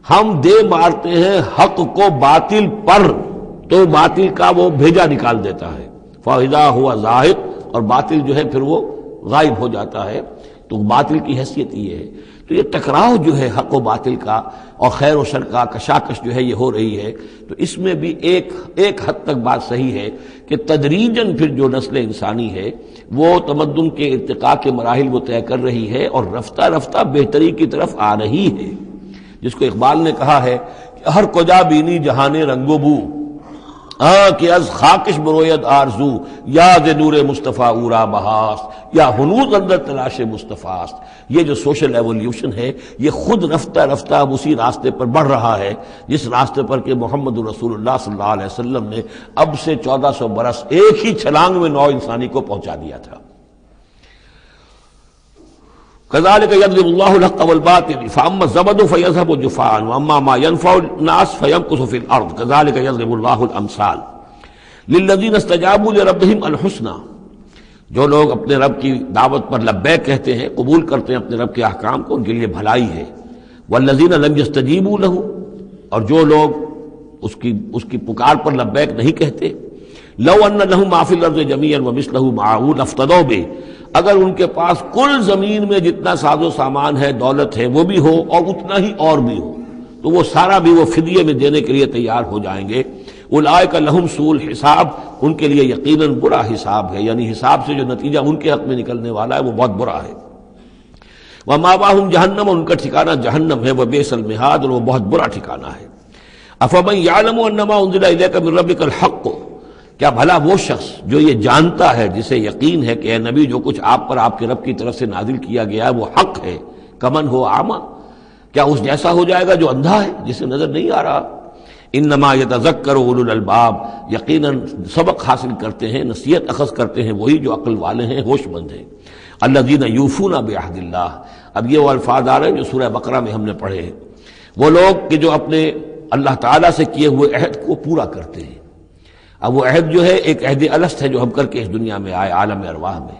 ہم دے مارتے ہیں حق کو باطل پر، تو باطل کا وہ بھیجا نکال دیتا ہے، فاذا ہوا زاہق، اور باطل جو ہے پھر وہ غائب ہو جاتا ہے۔ تو باطل کی حیثیت یہ ہے۔ تو یہ ٹکراؤ جو ہے حق و باطل کا اور خیر و شر کا کشاکش جو ہے یہ ہو رہی ہے، تو اس میں بھی ایک حد تک بات صحیح ہے کہ تدریجاً پھر جو نسل انسانی ہے وہ تمدن کے ارتقاء کے مراحل وہ طے کر رہی ہے اور رفتہ رفتہ بہتری کی طرف آ رہی ہے، جس کو اقبال نے کہا ہے کہ ہر کجا بینی جہان رنگ و بو، کہ از خاکش بروید آرزو، یاد نور مصطفیٰ اورا بہاست، یا ہنوز اندر تلاش مصطفیٰست۔ یہ جو سوشل ایولیوشن ہے یہ خود رفتہ رفتہ اب اسی راستے پر بڑھ رہا ہے جس راستے پر کہ محمد رسول اللہ صلی اللہ علیہ وسلم نے اب سے 1400 برس ایک ہی چھلانگ میں نوع انسانی کو پہنچا دیا تھا۔ كذلك يضرب الله الحق والباطل فاما الزبد فيذهب جفاء واما ما ينفع الناس فيمكث في الارض كذلك يضرب الله الامثال للذين استجابوا لربهم الحسنى، جو لوگ اپنے رب کی دعوت پر لبیک کہتے ہیں، قبول کرتے ہیں اپنے رب کے احکام کو، ان کے لیے بھلائی ہے۔ والذین لم يستجیبوا له، اور جو لوگ اس کی پکار پر لبیک نہیں کہتے، لو ان لهم ما في الارض جميعا ومثله معه لافتدوا به، اگر ان کے پاس کل زمین میں جتنا ساز و سامان ہے، دولت ہے، وہ بھی ہو اور اتنا ہی اور بھی ہو، تو وہ سارا بھی وہ فدیے میں دینے کے لیے تیار ہو جائیں گے۔ اولئک لہم سوء الحساب، ان کے لیے یقیناً برا حساب ہے، یعنی حساب سے جو نتیجہ ان کے حق میں نکلنے والا ہے وہ بہت برا ہے۔ ومأواہم جہنم، ان کا ٹھکانہ جہنم ہے، وبئس المہاد، اور وہ بہت برا ٹھکانہ ہے۔ افمن یعلم انما انزل الیک من ربک الحق، کیا بھلا وہ شخص جو یہ جانتا ہے، جسے یقین ہے کہ اے نبی جو کچھ آپ پر آپ کے رب کی طرف سے نازل کیا گیا ہے وہ حق ہے، کمن ہو اعمیٰ، کیا اس جیسا ہو جائے گا جو اندھا ہے، جسے نظر نہیں آ رہا۔ انما یتذکر اولو الالباب، یقیناً سبق حاصل کرتے ہیں، نصیحت اخذ کرتے ہیں وہی جو عقل والے ہیں، ہوش مند ہیں۔ الذین یوفون بعہد اللہ، اب یہ وہ الفاظ آ رہے ہیں جو سورہ بقرہ میں ہم نے پڑھے ہیں، وہ لوگ کہ جو اپنے اللہ تعالیٰ سے کیے ہوئے عہد کو پورا کرتے ہیں۔ اب وہ عہد جو ہے ایک عہد الست ہے جو ہم کر کے اس دنیا میں آئے عالم ارواح میں،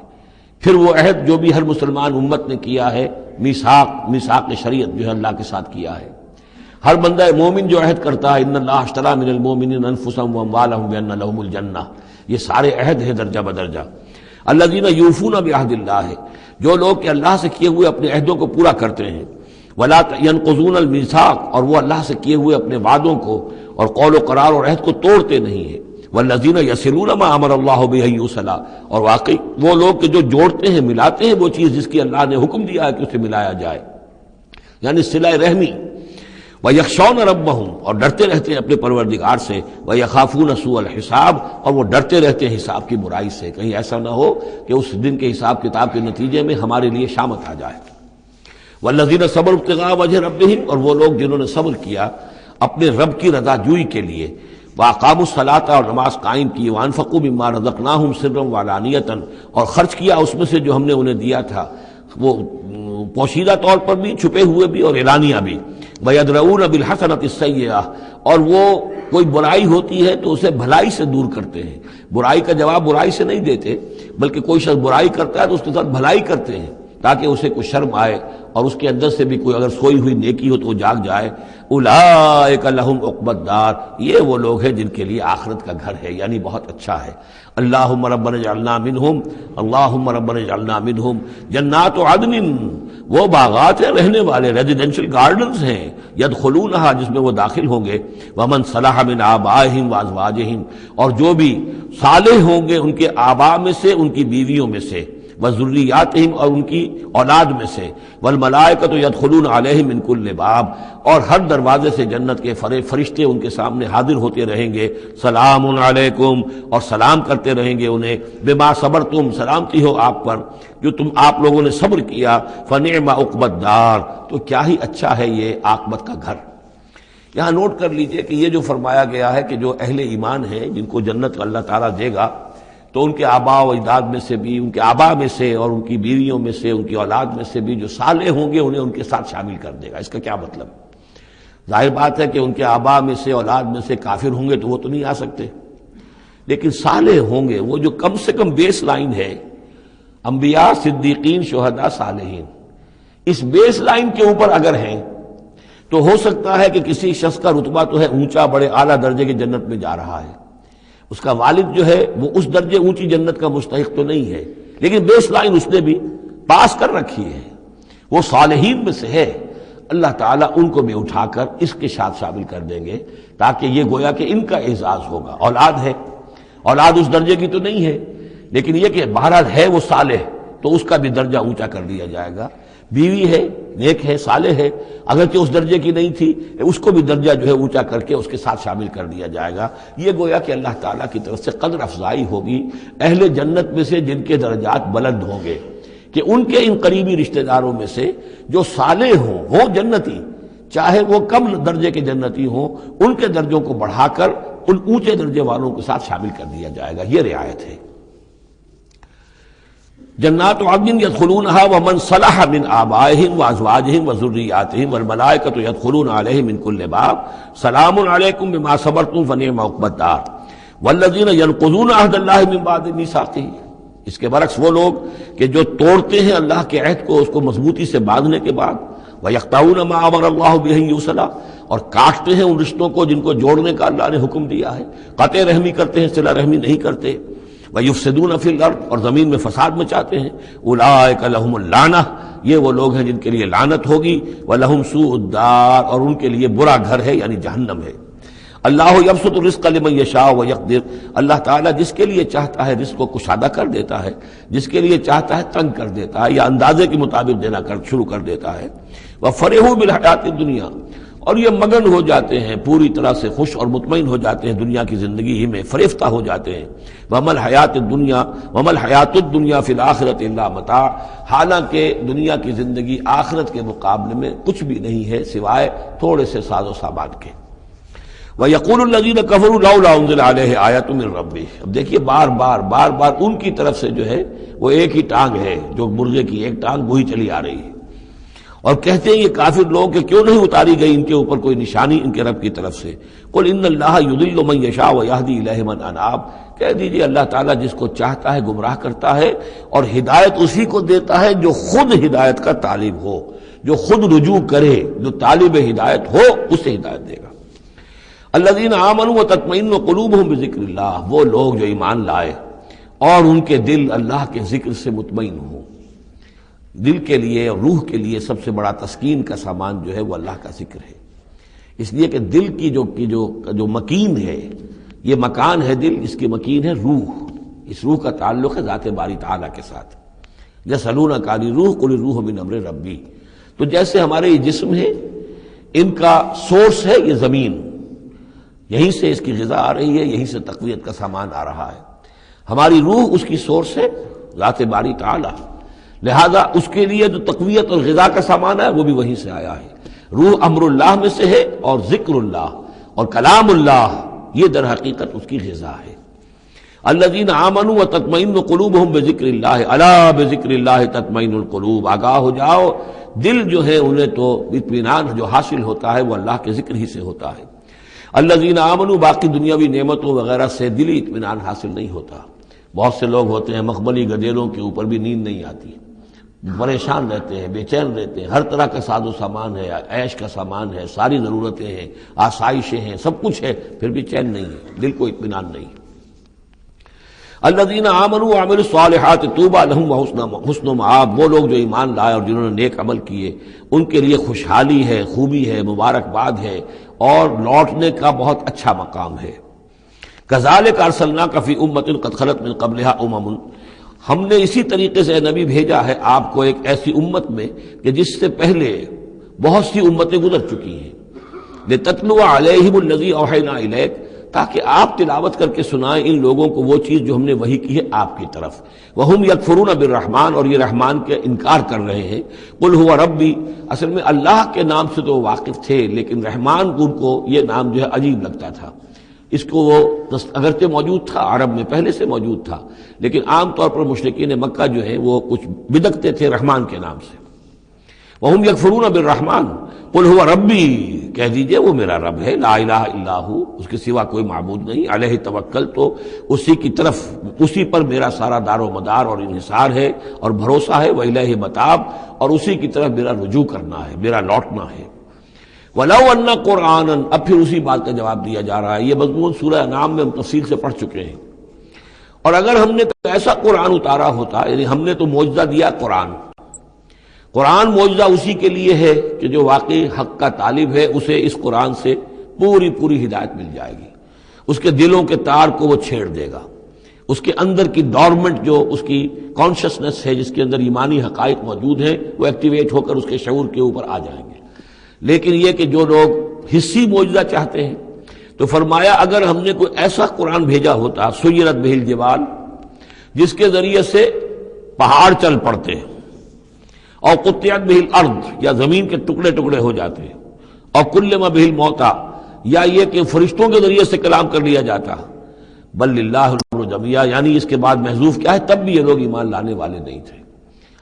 پھر وہ عہد جو بھی ہر مسلمان امت نے کیا ہے، میثاق شریعت جو ہے اللہ کے ساتھ کیا ہے۔ ہر بندہ مومن جو عہد کرتا ہے، ان اللہ اشتری من المؤمنین انفسهم واموالهم بان لهم الجنہ، یہ سارے عہد ہیں درجہ بدرجہ۔ الذین یوفون بعہد اللہ، جو لوگ کہ اللہ سے کیے ہوئے اپنے عہدوں کو پورا کرتے ہیں، ولا ينقضون الميثاق، اور وہ اللہ سے کیے ہوئے اپنے وعدوں کو اور قول و قرار اور عہد کو توڑتے نہیں ہیں۔ والذین یصلون ما امر اللہ بہ ان یوصل، اور واقعی وہ لوگ کہ جو جوڑتے ہیں، ملاتے ہیں وہ چیز جس کی اللہ نے حکم دیا ہے کہ اسے ملایا جائے، یعنی صلہ رحمی۔ وَيَخْشَوْنَ رَبَّهُمْ، اور ڈرتے رہتے ہیں اپنے پروردگار سے، وَيَخَافُونَ سُوءَ الْحِسَابِ، اور وہ ڈرتے رہتے ہیں حساب کی برائی سے، کہیں ایسا نہ ہو کہ اس دن کے حساب کتاب کے نتیجے میں ہمارے لیے شامت آ جائے۔ وَالَّذِينَ صَبَرُوا ابْتِغَاءَ وَجْهِ رَبِّهِمْ، اور وہ لوگ جنہوں نے صبر کیا اپنے رب کی رضا جوئی کے لیے، وَأَقَامُوا الصَّلَاةَ اور نماز قائم کی، وَأَنفَقُوا مِمَّا رَزَقْنَاهُمْ سِرًّا وَعَلَانِيَةً اور خرچ کیا اس میں سے جو ہم نے انہیں دیا تھا، وہ پوشیدہ طور پر بھی، چھپے ہوئے بھی اور اعلانیہ بھی۔ وَيَدْرَؤُونَ بِالْحَسَنَةِ السَّيِّئَةَ اور وہ کوئی برائی ہوتی ہے تو اسے بھلائی سے دور کرتے ہیں، برائی کا جواب برائی سے نہیں دیتے، بلکہ کوئی شخص برائی کرتا ہے تو اس کے ساتھ بھلائی کرتے ہیں تاکہ اسے کوئی شرم آئے اور اس کے اندر سے بھی کوئی اگر سوئی ہوئی نیکی ہو تو وہ جاگ جائے۔ اولئک لہم عقبی الدار، یہ وہ لوگ ہیں جن کے لیے آخرت کا گھر ہے، یعنی بہت اچھا ہے۔ اللہم ربنا اجعلنا منہم، اللہم ربنا اجعلنا منہم۔ جنات عدن، وہ باغات ہیں رہنے والے، ریزیڈینشل گارڈنز ہیں، یدخلونہا جس میں وہ داخل ہوں گے، ومن صلح من آبائہم وازواجہم اور جو بھی صالح ہوں گے ان کے آباء میں سے، ان کی بیویوں میں سے، وذریاتہم اور ان کی اولاد میں سے، والملائکۃ یدخلون علیہم من کل باب اور ہر دروازے سے جنت کے فرشتے ان کے سامنے حاضر ہوتے رہیں گے، سلام علیکم اور سلام کرتے رہیں گے انہیں، بما صبرتم سلامتی ہو آپ پر جو آپ لوگوں نے صبر کیا، فنعم عقبی الدار تو کیا ہی اچھا ہے یہ عاقبت کا گھر۔ یہاں نوٹ کر لیجئے کہ یہ جو فرمایا گیا ہے کہ جو اہل ایمان ہیں جن کو جنت اللہ تعالیٰ دے گا تو ان کے آباء و اجداد میں سے بھی، ان کے آباء میں سے اور ان کی بیویوں میں سے، ان کی اولاد میں سے بھی جو صالح ہوں گے انہیں ان کے ساتھ شامل کر دے گا۔ اس کا کیا مطلب؟ ظاہر بات ہے کہ ان کے آباء میں سے، اولاد میں سے کافر ہوں گے تو وہ تو نہیں آ سکتے، لیکن صالح ہوں گے، وہ جو کم سے کم بیس لائن ہے، انبیاء، صدیقین، شہداء، صالحین، اس بیس لائن کے اوپر اگر ہیں تو ہو سکتا ہے کہ کسی شخص کا رتبہ تو ہے اونچا، بڑے اعلیٰ درجے کی جنت میں جا رہا ہے، اس کا والد جو ہے وہ اس درجے اونچی جنت کا مستحق تو نہیں ہے، لیکن بیس لائن اس نے بھی پاس کر رکھی ہے، وہ صالحین میں سے ہے۔ اللہ تعالیٰ ان کو بھی اٹھا کر اس کے ساتھ شامل کر دیں گے تاکہ یہ گویا کہ ان کا اعزاز ہوگا۔ اولاد ہے، اولاد اس درجے کی تو نہیں ہے، لیکن یہ کہ بہرحال ہے وہ صالح تو اس کا بھی درجہ اونچا کر دیا جائے گا۔ بیوی ہے، نیک ہے، صالح ہے، اگرچہ اس درجے کی نہیں تھی اس کو بھی درجہ جو ہے اونچا کر کے اس کے ساتھ شامل کر دیا جائے گا۔ یہ گویا کہ اللہ تعالیٰ کی طرف سے قدر افزائی ہوگی اہل جنت میں سے جن کے درجات بلند ہوں گے، کہ ان کے ان قریبی رشتہ داروں میں سے جو صالح ہوں وہ جنتی، چاہے وہ کم درجے کے جنتی ہوں، ان کے درجوں کو بڑھا کر ان اونچے درجے والوں کے ساتھ شامل کر دیا جائے گا۔ یہ رعایت ہے۔ جنات عدن یدخلونہا ومن صلح من آبائہم وازواجہم وذریاتہم والملائکۃ یدخلون علیہم من کل باب سلام علیکم بما صبرتم فنعم عقبی الدار والذین ینقضون عہد اللہ من بعد میثاقہ۔ اس کے برعکس وہ لوگ کہ جو توڑتے ہیں اللہ کے عہد کو، اس کو مضبوطی سے باندھنے کے بعد، وَيَقْطَعُونَ مَا أَمَرَ اللَّهُ بِهِ يُوصَلَ اور کاٹتے ہیں ان رشتوں کو جن کو جوڑنے کا اللہ نے حکم دیا ہے، قطع رحمی کرتے ہیں، صلہ رحمی نہیں کرتے، وَيُفْسِدُونَ فِي الْأَرْضِ اور زمین میں فساد مچاتے ہیں، أُولَٰئِكَ لَهُمُ اللَّعْنَةُ یہ وہ لوگ ہیں جن کے لیے لعنت ہوگی، وَلَهُمْ سُوءُ الدَّارِ اور ان کے لیے برا گھر ہے یعنی جہنم ہے۔ اللہ یبسط الرزق لمن یشاء ویقدر اللہ تعالیٰ جس کے لیے چاہتا ہے رزق کو کشادہ کر دیتا ہے، جس کے لیے چاہتا ہے تنگ کر دیتا ہے یا اندازے کے مطابق دینا شروع کر دیتا ہے۔ وَفَرِحُوا بِالْحَيَاةِ الدُّنْيَا اور یہ مگن ہو جاتے ہیں، پوری طرح سے خوش اور مطمئن ہو جاتے ہیں دنیا کی زندگی ہی میں، فریفتہ ہو جاتے ہیں۔ وَمَا الْحَيَاةُ الدُّنْيَا فِي الْآخِرَةِ إِلَّا مَتَاعٌ حالانکہ دنیا کی زندگی آخرت کے مقابلے میں کچھ بھی نہیں ہے سوائے تھوڑے سے ساز و سامان کے۔ وَيَقُولُ الَّذِينَ كَفَرُوا لَوْلَا أُنزِلَ عَلَيْهِ آيَةٌ مِّن رَّبِّهِ اب دیکھیے بار بار ان کی طرف سے جو ہے وہ ایک ہی ٹانگ ہے، جو مرغے کی ایک ٹانگ وہی چلی آ رہی ہے، اور کہتے ہیں یہ کافر لوگ کہ کیوں نہیں اتاری گئی ان کے اوپر کوئی نشانی ان کے رب کی طرف سے۔ قُلْ إِنَّ اللَّهَ يُضِلُّ مَن يَشَاءُ وَيَهْدِي إِلَيْهِ مَنْ أَنَابَ کہہ دیجئے اللہ تعالیٰ جس کو چاہتا ہے گمراہ کرتا ہے اور ہدایت اسی کو دیتا ہے جو خود ہدایت کا طالب ہو، جو خود رجوع کرے، جو طالب ہدایت ہو اسے ہدایت دے گا۔ الذین آمنوا وتطمئن قلوبہم بذکر اللہ وہ لوگ جو ایمان لائے اور ان کے دل اللہ کے ذکر سے مطمئن ہوں۔ دل کے لیے اور روح کے لیے سب سے بڑا تسکین کا سامان جو ہے وہ اللہ کا ذکر ہے، اس لیے کہ دل کی جو مکین ہے، یہ مکان ہے دل، اس کی مکین ہے روح، اس روح کا تعلق ہے ذات باری تعالیٰ کے ساتھ۔ یسألونک عن الروح قل الروح من امر ربی تو جیسے ہمارے یہ جسم ہے ان کا سورس ہے یہ زمین، یہیں سے اس کی غذا آ رہی ہے، یہیں سے تقویت کا سامان آ رہا ہے۔ ہماری روح اس کی سورس ہے ذات باری تعالیٰ، لہذا اس کے لیے جو تقویت اور غذا کا سامان ہے وہ بھی وہیں سے آیا ہے۔ روح امر اللہ میں سے ہے اور ذکر اللہ اور کلام اللہ یہ در حقیقت اس کی غذا ہے۔ الذین آمنوا وتطمئن قلوبہم بذکر اللہ، الا بذکر اللہ تطمئن القلوب، آگاہ ہو جاؤ، دل جو ہے انہیں تو اطمینان جو حاصل ہوتا ہے وہ اللہ کے ذکر ہی سے ہوتا ہے۔ الذین آمنوا، باقی دنیاوی نعمتوں وغیرہ سے دلی اطمینان حاصل نہیں ہوتا۔ بہت سے لوگ ہوتے ہیں مخملی گدیلوں کے اوپر بھی نیند نہیں آتی، پریشان رہتے ہیں، بے چین رہتے ہیں، ہر طرح کا ساز و سامان ہے، عیش کا سامان ہے، ساری ضرورتیں ہیں، آسائشیں ہیں، سب کچھ ہے، پھر بھی چین نہیں ہے، دل کو اطمینان نہیں۔ الذین آمنوا وعملوا الصالحات طوبی لہم وحسن مآب، وہ لوگ جو ایمان لائے اور جنہوں نے نیک عمل کیے ان کے لیے خوشحالی ہے، خوبی ہے، مبارکباد ہے اور لوٹنے کا بہت اچھا مقام ہے۔ کذالک ارسلناک فی امۃ قد خلت من قبلھا امم، ہم نے اسی طریقے سے نبی بھیجا ہے آپ کو ایک ایسی امت میں کہ جس سے پہلے بہت سی امتیں گزر چکی ہیں، لتتلو علیہم الذی اوحینا الیک، تاکہ آپ تلاوت کر کے سنائیں ان لوگوں کو وہ چیز جو ہم نے وحی کی ہے آپ کی طرف۔ وہم یکفرون بالرحمن، اور یہ رحمان کے انکار کر رہے ہیں۔ قل هو ربی، اصل میں اللہ کے نام سے تو واقف تھے لیکن رحمان ان کو یہ نام جو ہے عجیب لگتا تھا، اس کو وہ اگرچہ موجود تھا عرب میں پہلے سے موجود تھا، لیکن عام طور پر مشرکین مکہ جو ہیں وہ کچھ بدکتے تھے رحمان کے نام سے۔ وہم یکفرون بالرحمن قل هو ربی، کہہ دیجئے وہ میرا رب ہے، لا الہ الا ہو، اس کے سوا کوئی معبود نہیں، علیہ توکل، تو اسی کی طرف، اسی پر میرا سارا دار و مدار اور انحصار ہے اور بھروسہ ہے، وإلیہ متاب، اور اسی کی طرف میرا رجوع کرنا ہے، میرا لوٹنا ہے۔ وَلَوْ أَنَّ قُرْآنًا، اب پھر اسی بات کا جواب دیا جا رہا ہے، یہ مضمون سورہ انعام میں ہم تفصیل سے پڑھ چکے ہیں۔ اور اگر ہم نے ایسا قرآن اتارا ہوتا، یعنی ہم نے تو معجزہ دیا قرآن معجزہ اسی کے لیے ہے کہ جو واقعی حق کا طالب ہے اسے اس قرآن سے پوری ہدایت مل جائے گی، اس کے دلوں کے تار کو وہ چھیڑ دے گا، اس کے اندر کی ڈورمنٹ جو اس کی کانشسنس ہے، جس کے اندر ایمانی حقائق موجود ہیں، وہ ایکٹیویٹ ہو کر اس کے شعور کے اوپر آ جائیں گے۔ لیکن یہ کہ جو لوگ حصی معجزہ چاہتے ہیں، تو فرمایا اگر ہم نے کوئی ایسا قرآن بھیجا ہوتا سیرت بہ الجبال، جس کے ذریعے سے پہاڑ چل پڑتے ہیں، اور قطعت بہ الارض، یا زمین کے ٹکڑے ٹکڑے ہو جاتے ہیں، اور کلم بہ الموتیٰ، یا یہ کہ فرشتوں کے ذریعے سے کلام کر لیا جاتا، بل للہ الامر جمیعا، یعنی اس کے بعد محذوف کیا ہے، تب بھی یہ لوگ ایمان لانے والے نہیں تھے۔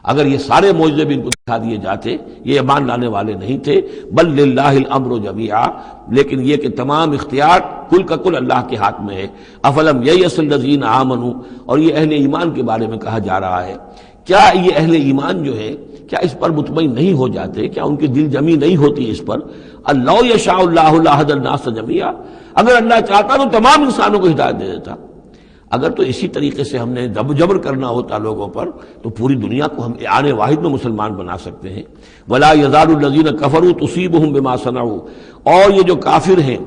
اگر یہ سارے معجزے بھی ان کو دکھا دیے جاتے یہ ایمان لانے والے نہیں تھے، بل للہ الامر جمیعا، لیکن یہ کہ تمام اختیار کل کا کل اللہ کے ہاتھ میں ہے۔ افلم ییأس الذین آمنوا، اور یہ اہل ایمان کے بارے میں کہا جا رہا ہے، کیا یہ اہل ایمان جو ہے کیا اس پر مطمئن نہیں ہو جاتے، کیا ان کی دل جمی نہیں ہوتی اس پر؟ اللہ یشاء اللہ لہدی الناس جمیعا، اگر اللہ چاہتا تو تمام انسانوں کو ہدایت دے دیتا۔ اگر تو اسی طریقے سے ہم نے جبر کرنا ہوتا لوگوں پر تو پوری دنیا کو ہم آنے واحد میں مسلمان بنا سکتے ہیں۔ ولا یزال الذین کفروا تصیبهم بما صنعوا، اور یہ جو کافر ہیں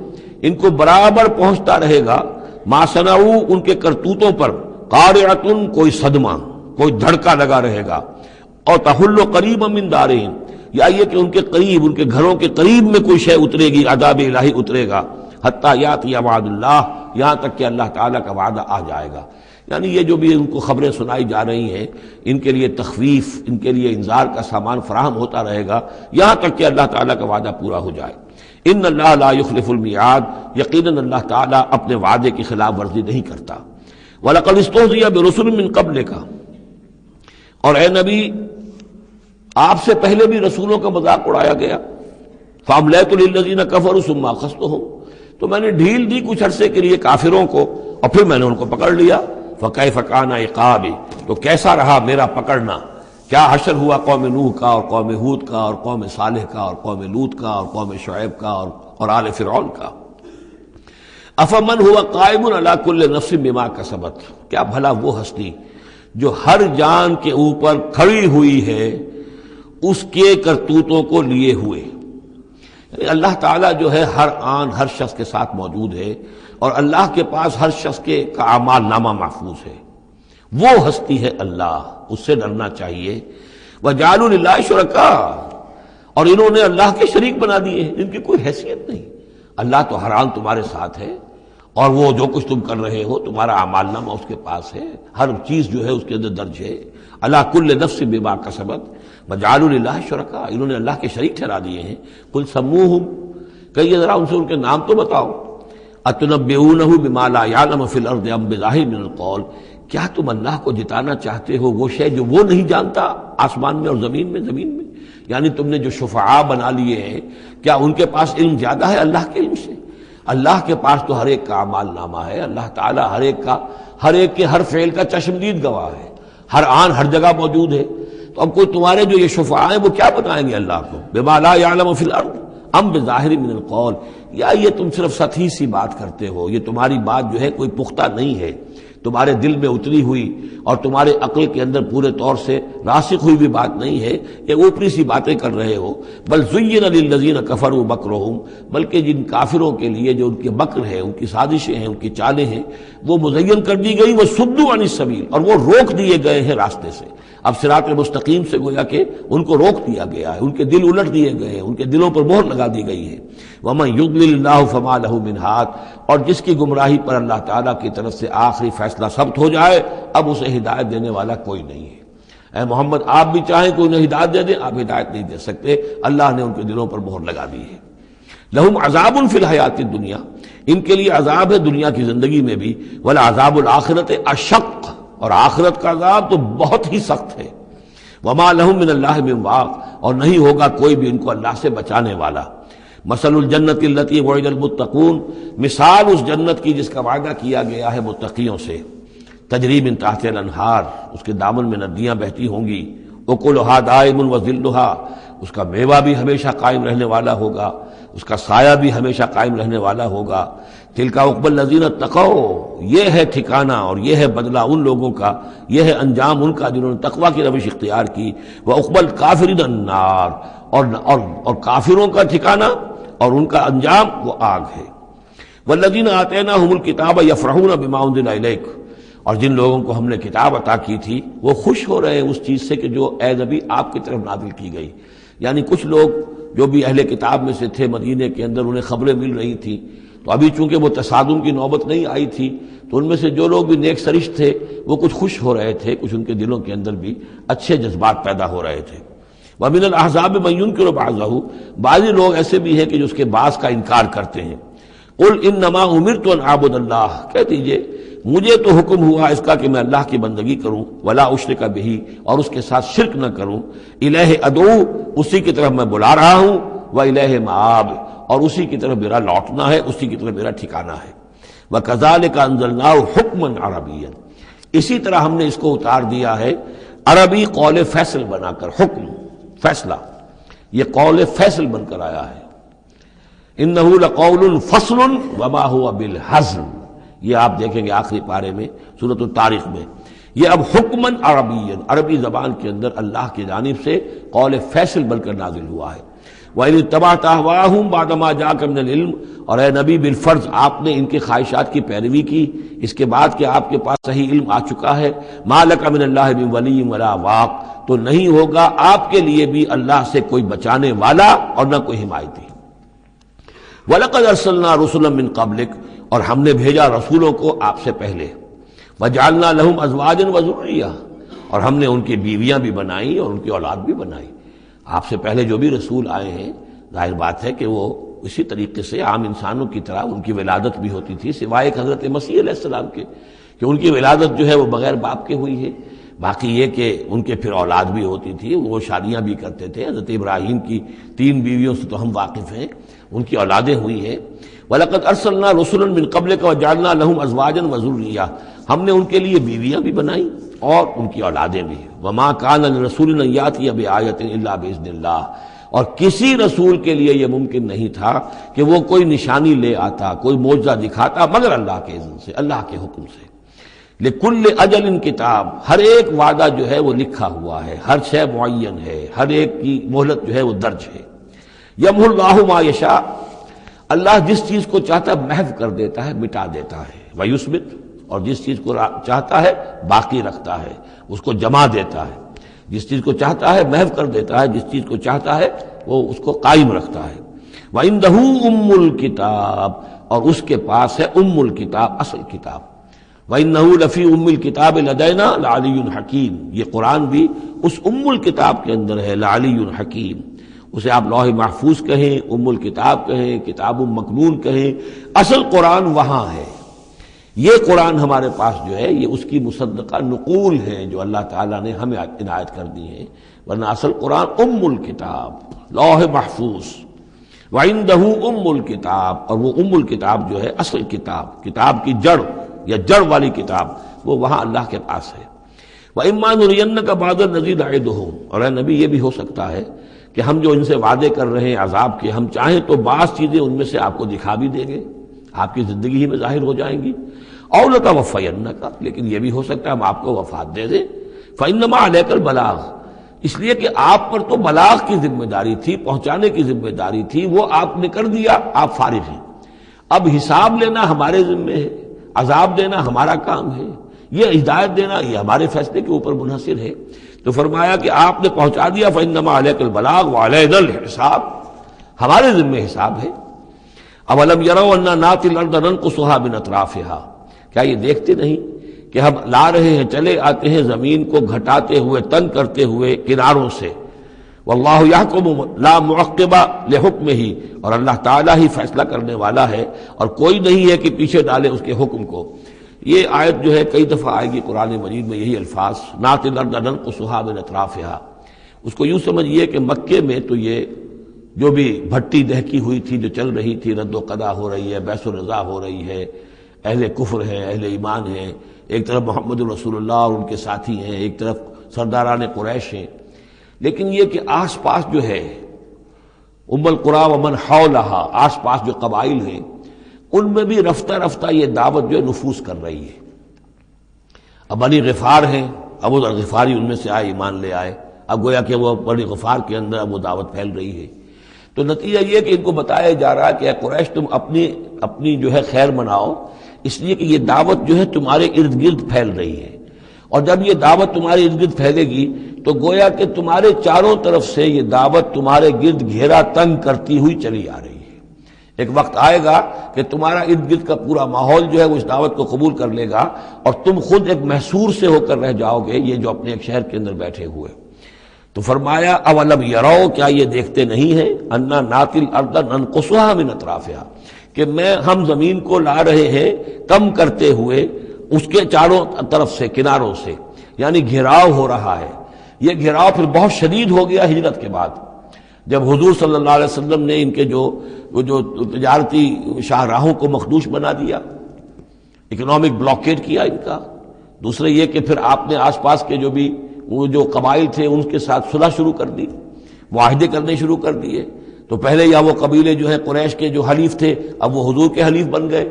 ان کو برابر پہنچتا رہے گا ما صنعوا، ان کے کرتوتوں پر، قارعۃ، کوئی صدمہ، کوئی دھڑکا لگا رہے گا، اور تحل قریبا من دارہم، یا یہ کہ ان کے قریب، ان کے گھروں کے قریب میں کوئی شے اترے گی، عذاب الہی اترے گا، حتیٰ یاتی وعد اللہ، یہاں تک کہ اللہ تعالیٰ کا وعدہ آ جائے گا۔ یعنی یہ جو بھی ان کو خبریں سنائی جا رہی ہیں، ان کے لیے تخویف، ان کے لیے انذار کا سامان فراہم ہوتا رہے گا یہاں تک کہ اللہ تعالیٰ کا وعدہ پورا ہو جائے۔ ان اللہ لا یخلف المیعاد، یقیناً اللہ تعالیٰ اپنے وعدے کی خلاف ورزی نہیں کرتا۔ وَلَقَدِ اسْتُهْزِئَ بِرُسُلٍ مِّن قَبْلِكَ، اور اے نبی آپ سے پہلے بھی رسولوں کا مذاق اڑایا گیا۔ فَأَمْلَيْتُ لِلَّذِينَ كَفَرُوا ثُمَّ أَخَذْتُهُمْ، تو میں نے ڈھیل دی کچھ عرصے کے لیے کافروں کو، اور پھر میں نے ان کو پکڑ لیا۔ فَكَيْفَ كَانَ عِقَابِ، تو کیسا رہا میرا پکڑنا، کیا حشر ہوا قوم نوح کا اور قوم ہود کا اور قوم صالح کا اور قوم لوط کا اور قوم شعیب کا اور آل فرعون کا۔ أَفَمَنْ هُوَ قَائِمٌ عَلَى كُلِّ نَفْسٍ بِمَا كَسَبَتْ، کیا بھلا وہ ہستی جو ہر جان کے اوپر کھڑی ہوئی ہے اس کے کرتوتوں کو لیے ہوئے۔ یعنی اللہ تعالیٰ جو ہے ہر آن ہر شخص کے ساتھ موجود ہے، اور اللہ کے پاس ہر شخص کے کا اعمال نامہ محفوظ ہے۔ وہ ہستی ہے اللہ، اس سے ڈرنا چاہیے۔ وَجَعَلُوا لِلَّهِ شُرَكَاءَ، اور انہوں نے اللہ کے شریک بنا دیے ہیں، ان کی کوئی حیثیت نہیں۔ اللہ تو ہر آن تمہارے ساتھ ہے، اور وہ جو کچھ تم کر رہے ہو تمہارا اعمال نامہ اس کے پاس ہے، ہر چیز جو ہے اس کے اندر درج ہے۔ عَلَىٰ كُلِّ نَفْسٍ بِمَا كَسَبَتْ وَجَعَلُوا لِلَّهِ شُرَكَاءَ، انہوں نے اللہ کے شریک ٹھہرا دیے ہیں۔ قُلْ سَمُّوهُمْ، کہیے ذرا ان سے ان کے نام تو بتاؤ۔ اتنبئونہ بما لا یعلم فی الارض ام بظاہر من القول، کیا تم اللہ کو جتانا چاہتے ہو وہ شے جو وہ نہیں جانتا آسمان میں اور زمین میں؟ یعنی تم نے جو شفعاء بنا لیے ہیں، کیا ان کے پاس علم زیادہ ہے اللہ کے علم سے؟ اللہ کے پاس تو ہر ایک کا اعمال نامہ ہے، اللہ تعالیٰ ہر ایک کے ہر فعل کا چشمدید گواہ ہے، ہر آن ہر جگہ موجود ہے۔ تو اب کوئی تمہارے جو یہ شفعاء ہیں وہ کیا بتائیں گے اللہ کو؟ بما لا یعلم فی الارض ام بظاہر من القول، یا یہ تم صرف سطحی سی بات کرتے ہو، یہ تمہاری بات جو ہے کوئی پختہ نہیں ہے، تمہارے دل میں اتری ہوئی اور تمہارے عقل کے اندر پورے طور سے راسخ ہوئی بھی بات نہیں ہے، یہ اوپری سی باتیں کر رہے ہو۔ بل زین للذین کفروا مکرہم، بلکہ جن کافروں کے لیے جو ان کے مکر ہے، ان کی سازشیں ہیں، ان کی چالیں ہیں، وہ مزین کر دی گئی، وہ صدوا عن السبیل، اور وہ روک دیے گئے ہیں راستے سے۔ اب صراط مستقیم سے گویا کہ ان کو روک دیا گیا ہے، ان کے دل الٹ دیے گئے ہیں، ان کے دلوں پر مہر لگا دی گئی ہے۔ وَمَن يُضْلِلِ اللَّهُ فَمَا لَهُ مِنْ هَادٍ، اور جس کی گمراہی پر اللہ تعالیٰ کی طرف سے آخری فیصلہ ثبت ہو جائے، اب اسے ہدایت دینے والا کوئی نہیں ہے۔ اے محمد، آپ بھی چاہیں کوئی انہیں ہدایت دے دیں، آپ ہدایت نہیں دے سکتے، اللہ نے ان کے دلوں پر مہر لگا دی ہے۔ لَهُمْ عَذَابٌ فِي الْحَيَاةِ الدُّنْيَا، ان کے لیے عذاب ہے دنیا کی زندگی میں بھی، وَلَعَذَابُ الْآخِرَةِ أَشَقُّ، اور آخرت کا عذاب تو بہت ہی سخت ہے۔ وما لهم من اللہ من واق، اور نہیں ہوگا کوئی بھی ان کو اللہ سے بچانے والا۔ مثل الجنت التي وعد المتقون، مثال اس جنت کی جس کا وعدہ کیا گیا ہے متقیوں سے، تجری من تحت الانہار، اس کے دامن میں ندیاں بہتی ہوں گی، اکلھا دائم وظلھا، اس کا میوہ بھی ہمیشہ قائم رہنے والا ہوگا، اس کا سایہ بھی ہمیشہ قائم رہنے والا ہوگا۔ تلک عقبی الذین اتقوا، یہ ہے ٹھکانہ اور یہ ہے بدلہ ان لوگوں کا، یہ ہے انجام ان کا جنہوں نے تقوی کی روش اختیار کی۔ وعقبی الکافرین النار، اور کافروں کا ٹھکانہ اور ان کا انجام وہ آگ ہے۔ والذین آتیناہم الکتاب یفرحون بما انزل الیک، اور جن لوگوں کو ہم نے کتاب عطا کی تھی وہ خوش ہو رہے ہیں اس چیز سے کہ جو اے نبی آپ کی طرف نازل کی گئی۔ یعنی کچھ لوگ جو بھی اہل کتاب میں سے تھے مدینے کے اندر، انہیں خبریں مل رہی تھیں، تو ابھی چونکہ وہ تصادم کی نوبت نہیں آئی تھی، تو ان میں سے جو لوگ بھی نیک سرشت تھے وہ کچھ خوش ہو رہے تھے، کچھ ان کے دلوں کے اندر بھی اچھے جذبات پیدا ہو رہے تھے۔ وَمِنَ الْأَحْزَابِ مَن يُنكِرُ بَعْضَهُ، بعضی لوگ ایسے بھی ہیں کہ جو اس کے بعض کا انکار کرتے ہیں۔ قُلْ إِنَّمَا أُمِرْتُ أَنْ أَعْبُدَ اللَّهَ، کہہ دیجئے مجھے تو حکم ہوا اس کا کہ میں اللہ کی بندگی کروں، ولا اشرک بہ، اور اس کے ساتھ شرک نہ کروں، الیہ ادعو، اسی کی طرف میں بلا رہا ہوں، والیہ مآب، اور اسی کی طرف میرا لوٹنا ہے، اسی کی طرف میرا ٹھکانہ ہے۔ وکذالک انزلناہ حکما عربیا، اسی طرح ہم نے اس کو اتار دیا ہے عربی قول فیصل بنا کر، حکم فیصلہ، یہ قول فیصل بن کر آیا ہے۔ انہ لقول فصل وما هو بالہزل، یہ آپ دیکھیں گے آخری پارے میں سورۃ الطارق میں، یہ اب حکمن عربین، عربی زبان کے اندر اللہ کی جانب سے قول فیصل بن کر نازل ہوا ہے۔ وَإِنِ اتَّبَعْتَ أَهْوَاءَهُمْ بَعْدَ مَا جَاءَكَ مِنَ الْعِلْمِ، اور اے نبی بالفرض آپ نے ان کی خواہشات کی پیروی کی اس کے بعد کہ آپ کے پاس صحیح علم آ چکا ہے۔ مَا لَكَ مِنَ اللَّهِ مِن وَلِيٍّ وَلَا وَاقٍ، تو نہیں ہوگا آپ کے لیے بھی اللہ سے کوئی بچانے والا اور نہ کوئی حمایتی۔ وَلَقَدْ أَرْسَلْنَا رُسُلًا مِّن قَبْلِكَ، اور ہم نے بھیجا رسولوں کو آپ سے پہلے۔ وَجَعَلْنَا لَهُمْ أَزْوَاجًا وَذُرِّيَّةً، اور ہم نے ان کی بیویاں بھی بنائیں اور ان کی اولاد بھی بنائی۔ آپ سے پہلے جو بھی رسول آئے ہیں ظاہر بات ہے کہ وہ اسی طریقے سے عام انسانوں کی طرح ان کی ولادت بھی ہوتی تھی، سوائے ایک حضرت مسیح علیہ السلام کے کہ ان کی ولادت جو ہے وہ بغیر باپ کے ہوئی ہے۔ باقی یہ کہ ان کے پھر اولاد بھی ہوتی تھی، وہ شادیاں بھی کرتے تھے۔ حضرت ابراہیم کی 3 بیویوں سے تو ہم واقف ہیں، ان کی اولادیں ہوئی ہیں۔ وَلَقَدْ أَرْسَلْنَا رُسُلًا مِّن قَبْلِكَ وَجَعَلْنَا لَهُمْ أَزْوَاجًا وَذُرِّيَّةً، ہم نے ان کے لیے بیویاں بھی بنائیں اور ان کی اولادیں بھی۔ وَمَا كَانَ لِرَسُولٍ أَن يَأْتِيَ بِآيَةٍ إِلَّا بِإِذْنِ اللَّهِ، اور کسی رسول کے لیے یہ ممکن نہیں تھا کہ وہ کوئی نشانی لے آتا، کوئی معجزہ دکھاتا، مگر اللہ کے اذن سے، اللہ کے حکم سے۔ لِكُلِّ أَجَلٍ کتاب، ہر ایک وعدہ جو ہے وہ لکھا ہوا ہے، ہر شے معین ہے، ہر ایک کی مہلت جو ہے وہ درج ہے۔ یمحو اللہ ما یشاء، اللہ جس چیز کو چاہتا ہے محو کر دیتا ہے، مٹا دیتا ہے۔ ویثبت، اور جس چیز کو چاہتا ہے باقی رکھتا ہے، اس کو جمع دیتا ہے۔ جس چیز کو چاہتا ہے محو کر دیتا ہے، جس چیز کو چاہتا ہے وہ اس کو قائم رکھتا ہے۔ وَعِندَهُ أُمُّ الْكِتَابِ، اور اس کے پاس ہے ام الکتاب، اصل کتاب۔ وَإِنَّهُ لَفِي أُمِّ الْكِتَابِ لَدَيْنَا لَعَلِيٌّ حَكِيمٌ، یہ قرآن بھی اس ام الکتاب کے اندر ہے، لَعَلِيٌّ حَكِيمٌ، اسے آپ لوح محفوظ کہیں، ام الکتاب کہیں، کتاب مکنون کہیں، اصل قرآن وہاں ہے۔ یہ قرآن ہمارے پاس جو ہے یہ اس کی مصدقہ نقول ہیں جو اللہ تعالیٰ نے ہمیں عنایت کر دی ہیں، ورنہ اصل قرآن ام الکتاب، لوح محفوظ، وَعِندَهُ ام الکتاب، اور وہ ام الکتاب جو ہے اصل کتاب، کتاب کی جڑ یا جڑ والی کتاب، وہ وہاں اللہ کے پاس ہے۔ وَإِمَّا نُرِيَنَّكَ بَعْضَ الَّذِي نَعِدُهُمْ، اور اے نبی یہ بھی ہو سکتا ہے کہ ہم جو ان سے وعدے کر رہے ہیں عذاب کے، ہم چاہیں تو بعض چیزیں ان میں سے آپ کو دکھا بھی دیں گے، آپ کی زندگی ہی میں ظاہر ہو جائیں گی، اور لَتَوَفَّيَنَّكَ، لیکن یہ بھی ہو سکتا ہے ہم آپ کو وفات دے دیں۔ فَإِنَّمَا عَلَيْكَ الْبَلَاغُ، اس لیے کہ آپ پر تو بلاغ کی ذمہ داری تھی، پہنچانے کی ذمہ داری تھی، وہ آپ نے کر دیا، آپ فارغ ہیں۔ اب حساب لینا ہمارے ذمہ ہے، عذاب دینا ہمارا کام ہے، یہ ہدایت دینا یہ ہمارے فیصلے کے اوپر منحصر ہے۔ تو فرمایا کہ آپ نے پہنچا دیا، فَإِنَّمَا عَلَيْكَ الْبَلَاغُ وَعَلَيْنَا الْحِسَابُ، ہمارے ذمہ حساب ہے۔ أَوَلَمْ يَرَوْا أَنَّا نَأْتِي الْأَرْضَ نَنْقُصُهَا مِنْ أَطْرَافِهَا، کیا یہ دیکھتے نہیں کہ ہم لا رہے ہیں، چلے آتے ہیں زمین کو گھٹاتے ہوئے، تنگ کرتے ہوئے کناروں سے۔ واللہ یحکم لا معقب لحکمہ، اور اللہ تعالیٰ ہی فیصلہ کرنے والا ہے اور کوئی نہیں ہے کہ پیچھے ڈالے اس کے حکم کو۔ یہ آیت جو ہے کئی دفعہ آئے گی قرآن مجید میں، یہی الفاظ، نَأْتِي الْأَرْضَ نَنْقُصُهَا مِنْ أَطْرَافِهَا۔ اس کو یوں سمجھیے کہ مکے میں تو یہ جو بھی بھٹی دہکی ہوئی تھی، جو چل رہی تھی، رد و قضا ہو رہی ہے، بیس و رضا ہو رہی ہے، اہل کفر ہیں، اہل ایمان ہیں، ایک طرف محمد رسول اللہ اور ان کے ساتھی ہیں، ایک طرف سرداران قریش ہیں، لیکن یہ کہ آس پاس جو ہے ام القریٰ ومن حولہا، آس پاس جو قبائل ہیں، ان میں بھی رفتہ رفتہ یہ دعوت جو ہے نفوذ کر رہی ہے۔ اب بنی غفار ہیں، ابو ذر غفاری ان میں سے آئے، ایمان لے آئے، اب گویا کہ وہ بنی غفار کے اندر اب وہ دعوت پھیل رہی ہے۔ تو نتیجہ یہ کہ ان کو بتایا جا رہا ہے کہ اے قریش تم اپنی جو ہے خیر مناؤ، اس لیے کہ یہ دعوت جو ہے تمہارے ارد گرد پھیل رہی ہے، اور جب یہ دعوت تمہارے ارد گرد پھیلے گی تو گویا کہ تمہارے چاروں طرف سے یہ دعوت تمہارے گرد گھیرا تنگ کرتی ہوئی چلی آ رہی ہے۔ ایک وقت آئے گا کہ تمہارا ارد گرد کا پورا ماحول جو ہے وہ اس دعوت کو قبول کر لے گا، اور تم خود ایک محصور سے ہو کر رہ جاؤ گے، یہ جو اپنے ایک شہر کے اندر بیٹھے ہوئے۔ تو فرمایا اولم یرو، کیا یہ دیکھتے نہیں ہیں، انا ناتی الارض ننقصها من اطرافها، کہ ہم زمین کو لا رہے ہیں کم کرتے ہوئے اس کے چاروں طرف سے، کناروں سے، یعنی گھیراؤ ہو رہا ہے۔ یہ گھیراؤ پھر بہت شدید ہو گیا ہجرت کے بعد، جب حضور صلی اللہ علیہ وسلم نے ان کے جو تجارتی شاہراہوں کو مخدوش بنا دیا، اکنامک بلاکیڈ کیا ان کا۔ دوسرے یہ کہ پھر آپ نے آس پاس کے وہ جو قبائل تھے ان کے ساتھ صلح شروع کر دی، معاہدے کرنے شروع کر دیے۔ تو پہلے یا وہ قبیلے جو ہیں قریش کے جو حلیف تھے، اب وہ حضور کے حلیف بن گئے،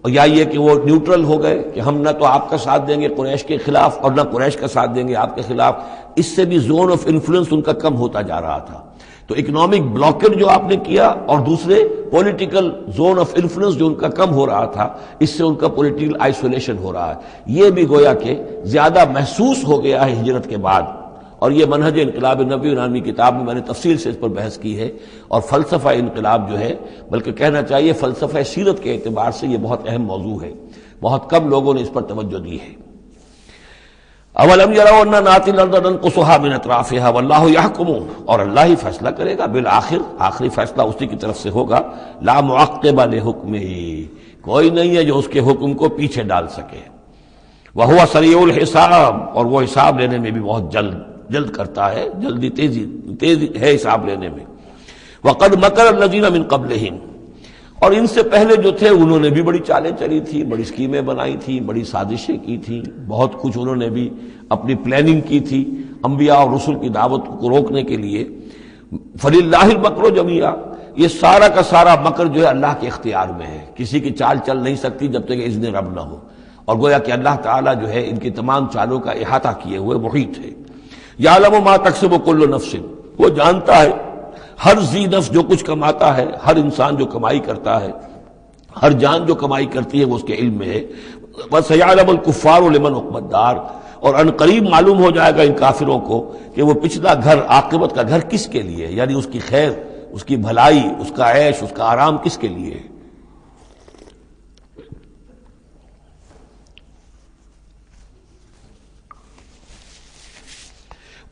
اور یا یہ کہ وہ نیوٹرل ہو گئے کہ ہم نہ تو آپ کا ساتھ دیں گے قریش کے خلاف اور نہ قریش کا ساتھ دیں گے آپ کے خلاف۔ اس سے بھی زون آف انفلوئنس ان کا کم ہوتا جا رہا تھا۔ تو اکنامک بلاکیڈ جو آپ نے کیا، اور دوسرے پولیٹیکل زون آف انفلوئنس جو ان کا کم ہو رہا تھا، اس سے ان کا پولیٹیکل آئسولیشن ہو رہا ہے۔ یہ بھی گویا کہ زیادہ محسوس ہو گیا ہے ہجرت کے بعد، اور یہ منہج انقلاب نبی نامی کتاب میں میں نے تفصیل سے اس پر بحث کی ہے، اور فلسفہ انقلاب جو ہے، بلکہ کہنا چاہیے فلسفہ سیرت کے اعتبار سے یہ بہت اہم موضوع ہے، بہت کم لوگوں نے اس پر توجہ دی ہے۔ اولم یروا انا ناتی الارض ننقصها من اطرافها واللہ یحکم، اور اللہ ہی فیصلہ کرے گا، بالآخر آخری فیصلہ اسی کی طرف سے ہوگا۔ لا معقب لحکمہ، کوئی نہیں ہے جو اس کے حکم کو پیچھے ڈال سکے۔ وہو سریع الحساب، اور وہ حساب لینے میں بھی بہت جلد کرتا ہے، جلدی تیزی ہے حساب لینے میں۔ وقد مکر الذین من قبلہم، اور ان سے پہلے جو تھے انہوں نے بھی بڑی چالیں چلی تھی، بڑی اسکیمیں بنائی تھی، بڑی سازشیں کی تھیں، بہت کچھ انہوں نے بھی اپنی پلاننگ کی تھی انبیاء اور رسل کی دعوت کو روکنے کے لیے۔ فللہ المکر جمیعا، یہ سارا کا سارا مکر جو ہے اللہ کے اختیار میں ہے، کسی کی چال چل نہیں سکتی جب تک اذن رب نہ ہو، اور گویا کہ اللہ تعالیٰ جو ہے ان کی تمام چالوں کا احاطہ کیے ہوئے محیط ہے۔ یعلم ما تکسب کل نفس، وہ جانتا ہے ہر ذی نفس جو کچھ کماتا ہے، ہر انسان جو کمائی کرتا ہے، ہر جان جو کمائی کرتی ہے وہ اس کے علم میں ہے۔ وَسَيَعْلَمُ الْكُفَّارُ لِمَنْ عُقْبَى الدَّارِ، اور ان قریب معلوم ہو جائے گا ان کافروں کو کہ وہ پچھلا گھر، عاقبت کا گھر کس کے لیے ہے، یعنی اس کی خیر، اس کی بھلائی، اس کا عیش، اس کا آرام کس کے لیے ہے۔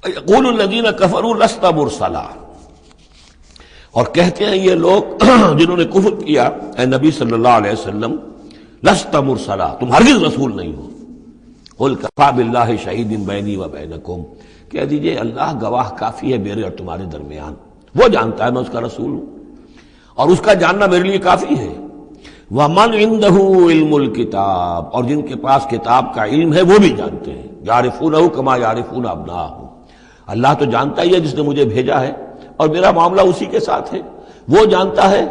يقول الذين كفروا لست مرسلا، اور کہتے ہیں یہ لوگ جنہوں نے کفر کیا، اے نبی صلی اللہ علیہ وسلم لست مرسلا، تم ہرگز رسول نہیں ہو۔ قل کفی باللہ شہید بینی و بینکم، کہہ دیجئے اللہ گواہ کافی ہے میرے اور تمہارے درمیان، وہ جانتا ہے میں اس کا رسول ہوں اور اس کا جاننا میرے لیے کافی ہے۔ وَمَنْ عِنْدَهُ عِلْمُ الْكِتَابِ، اور جن کے پاس کتاب کا علم ہے وہ بھی جانتے ہیں، يَعْرِفُونَهُ كَمَا يَعْرِفُونَ أَبْنَاءَهُمْ، اللہ تو جانتا ہی ہے جس نے مجھے بھیجا ہے اور میرا معاملہ اسی کے ساتھ ہے، وہ جانتا ہے،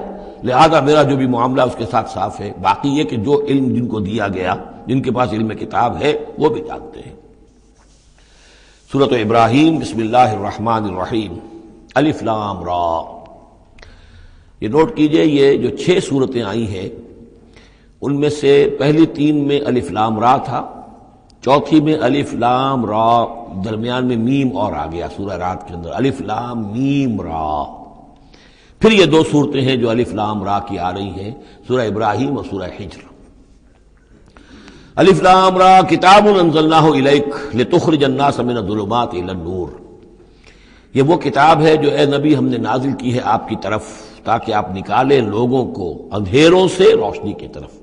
لہذا میرا جو بھی معاملہ اس کے ساتھ صاف ہے۔ باقی یہ کہ جو علم جن کو دیا گیا، جن کے پاس علم کتاب ہے، وہ بھی جانتے ہیں۔ سورۃ ابراہیم، بسم اللہ الرحمن الرحیم، الف لام را۔ یہ نوٹ کیجئے یہ جو 6 صورتیں آئی ہیں ان میں سے پہلی 3 میں الف لام را تھا، چوتھی میں الف لام را، درمیان میں میم اور آ گیا سورہ رات کے اندر، الف لام میم را۔ پھر یہ 2 صورتیں ہیں جو الف لام را کی آ رہی ہیں، سورہ ابراہیم اور سورہ حجر۔ الف لام را کتاب انزلناہ الیک لتخرج الناس من الظلمات الی النور، یہ وہ کتاب ہے جو اے نبی ہم نے نازل کی ہے آپ کی طرف تاکہ آپ نکالیں لوگوں کو اندھیروں سے روشنی کی طرف۔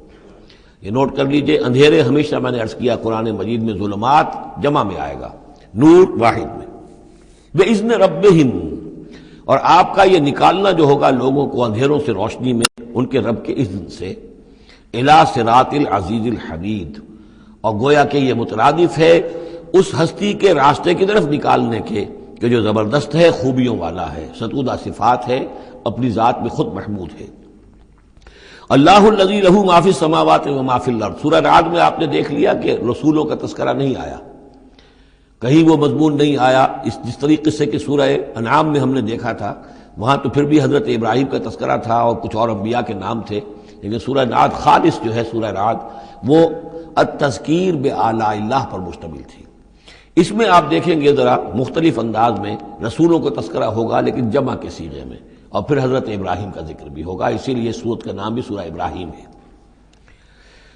یہ نوٹ کر لیجئے، اندھیرے ہمیشہ میں نے عرض کیا قرآن مجید میں ظلمات جمع میں آئے گا، نور واحد میں، بِإِذْنِ رَبِّهِمْ، اور آپ کا یہ نکالنا جو ہوگا لوگوں کو اندھیروں سے روشنی میں ان کے رب کے اذن سے، اِلَى صِرَاطِ الْعَزِيزِ الْحَمِيدِ، اور گویا کہ یہ مترادف ہے اس ہستی کے راستے کی طرف نکالنے کے کہ جو زبردست ہے، خوبیوں والا ہے، ستودہ صفات ہے، اپنی ذات میں خود محمود ہے۔ اللہ الذی لہ ما فی السماوات و ما فی الارض، سورہ رعد میں آپ نے دیکھ لیا کہ رسولوں کا تذکرہ نہیں آیا، کہیں وہ مضمون نہیں آیا، جس طریقے سے کہ سورہ انعام میں ہم نے دیکھا تھا، وہاں تو پھر بھی حضرت ابراہیم کا تذکرہ تھا اور کچھ اور انبیاء کے نام تھے، لیکن سورہ رعد خالص جو ہے سورہ رعد وہ التذکیر بآلاء اللہ پر مشتمل تھی۔ اس میں آپ دیکھیں گے ذرا مختلف انداز میں رسولوں کو تذکرہ ہوگا لیکن جمع کے صیغے میں، اور پھر حضرت ابراہیم کا ذکر بھی ہوگا، اسی لیے سورت کا نام بھی سورہ ابراہیم ہے۔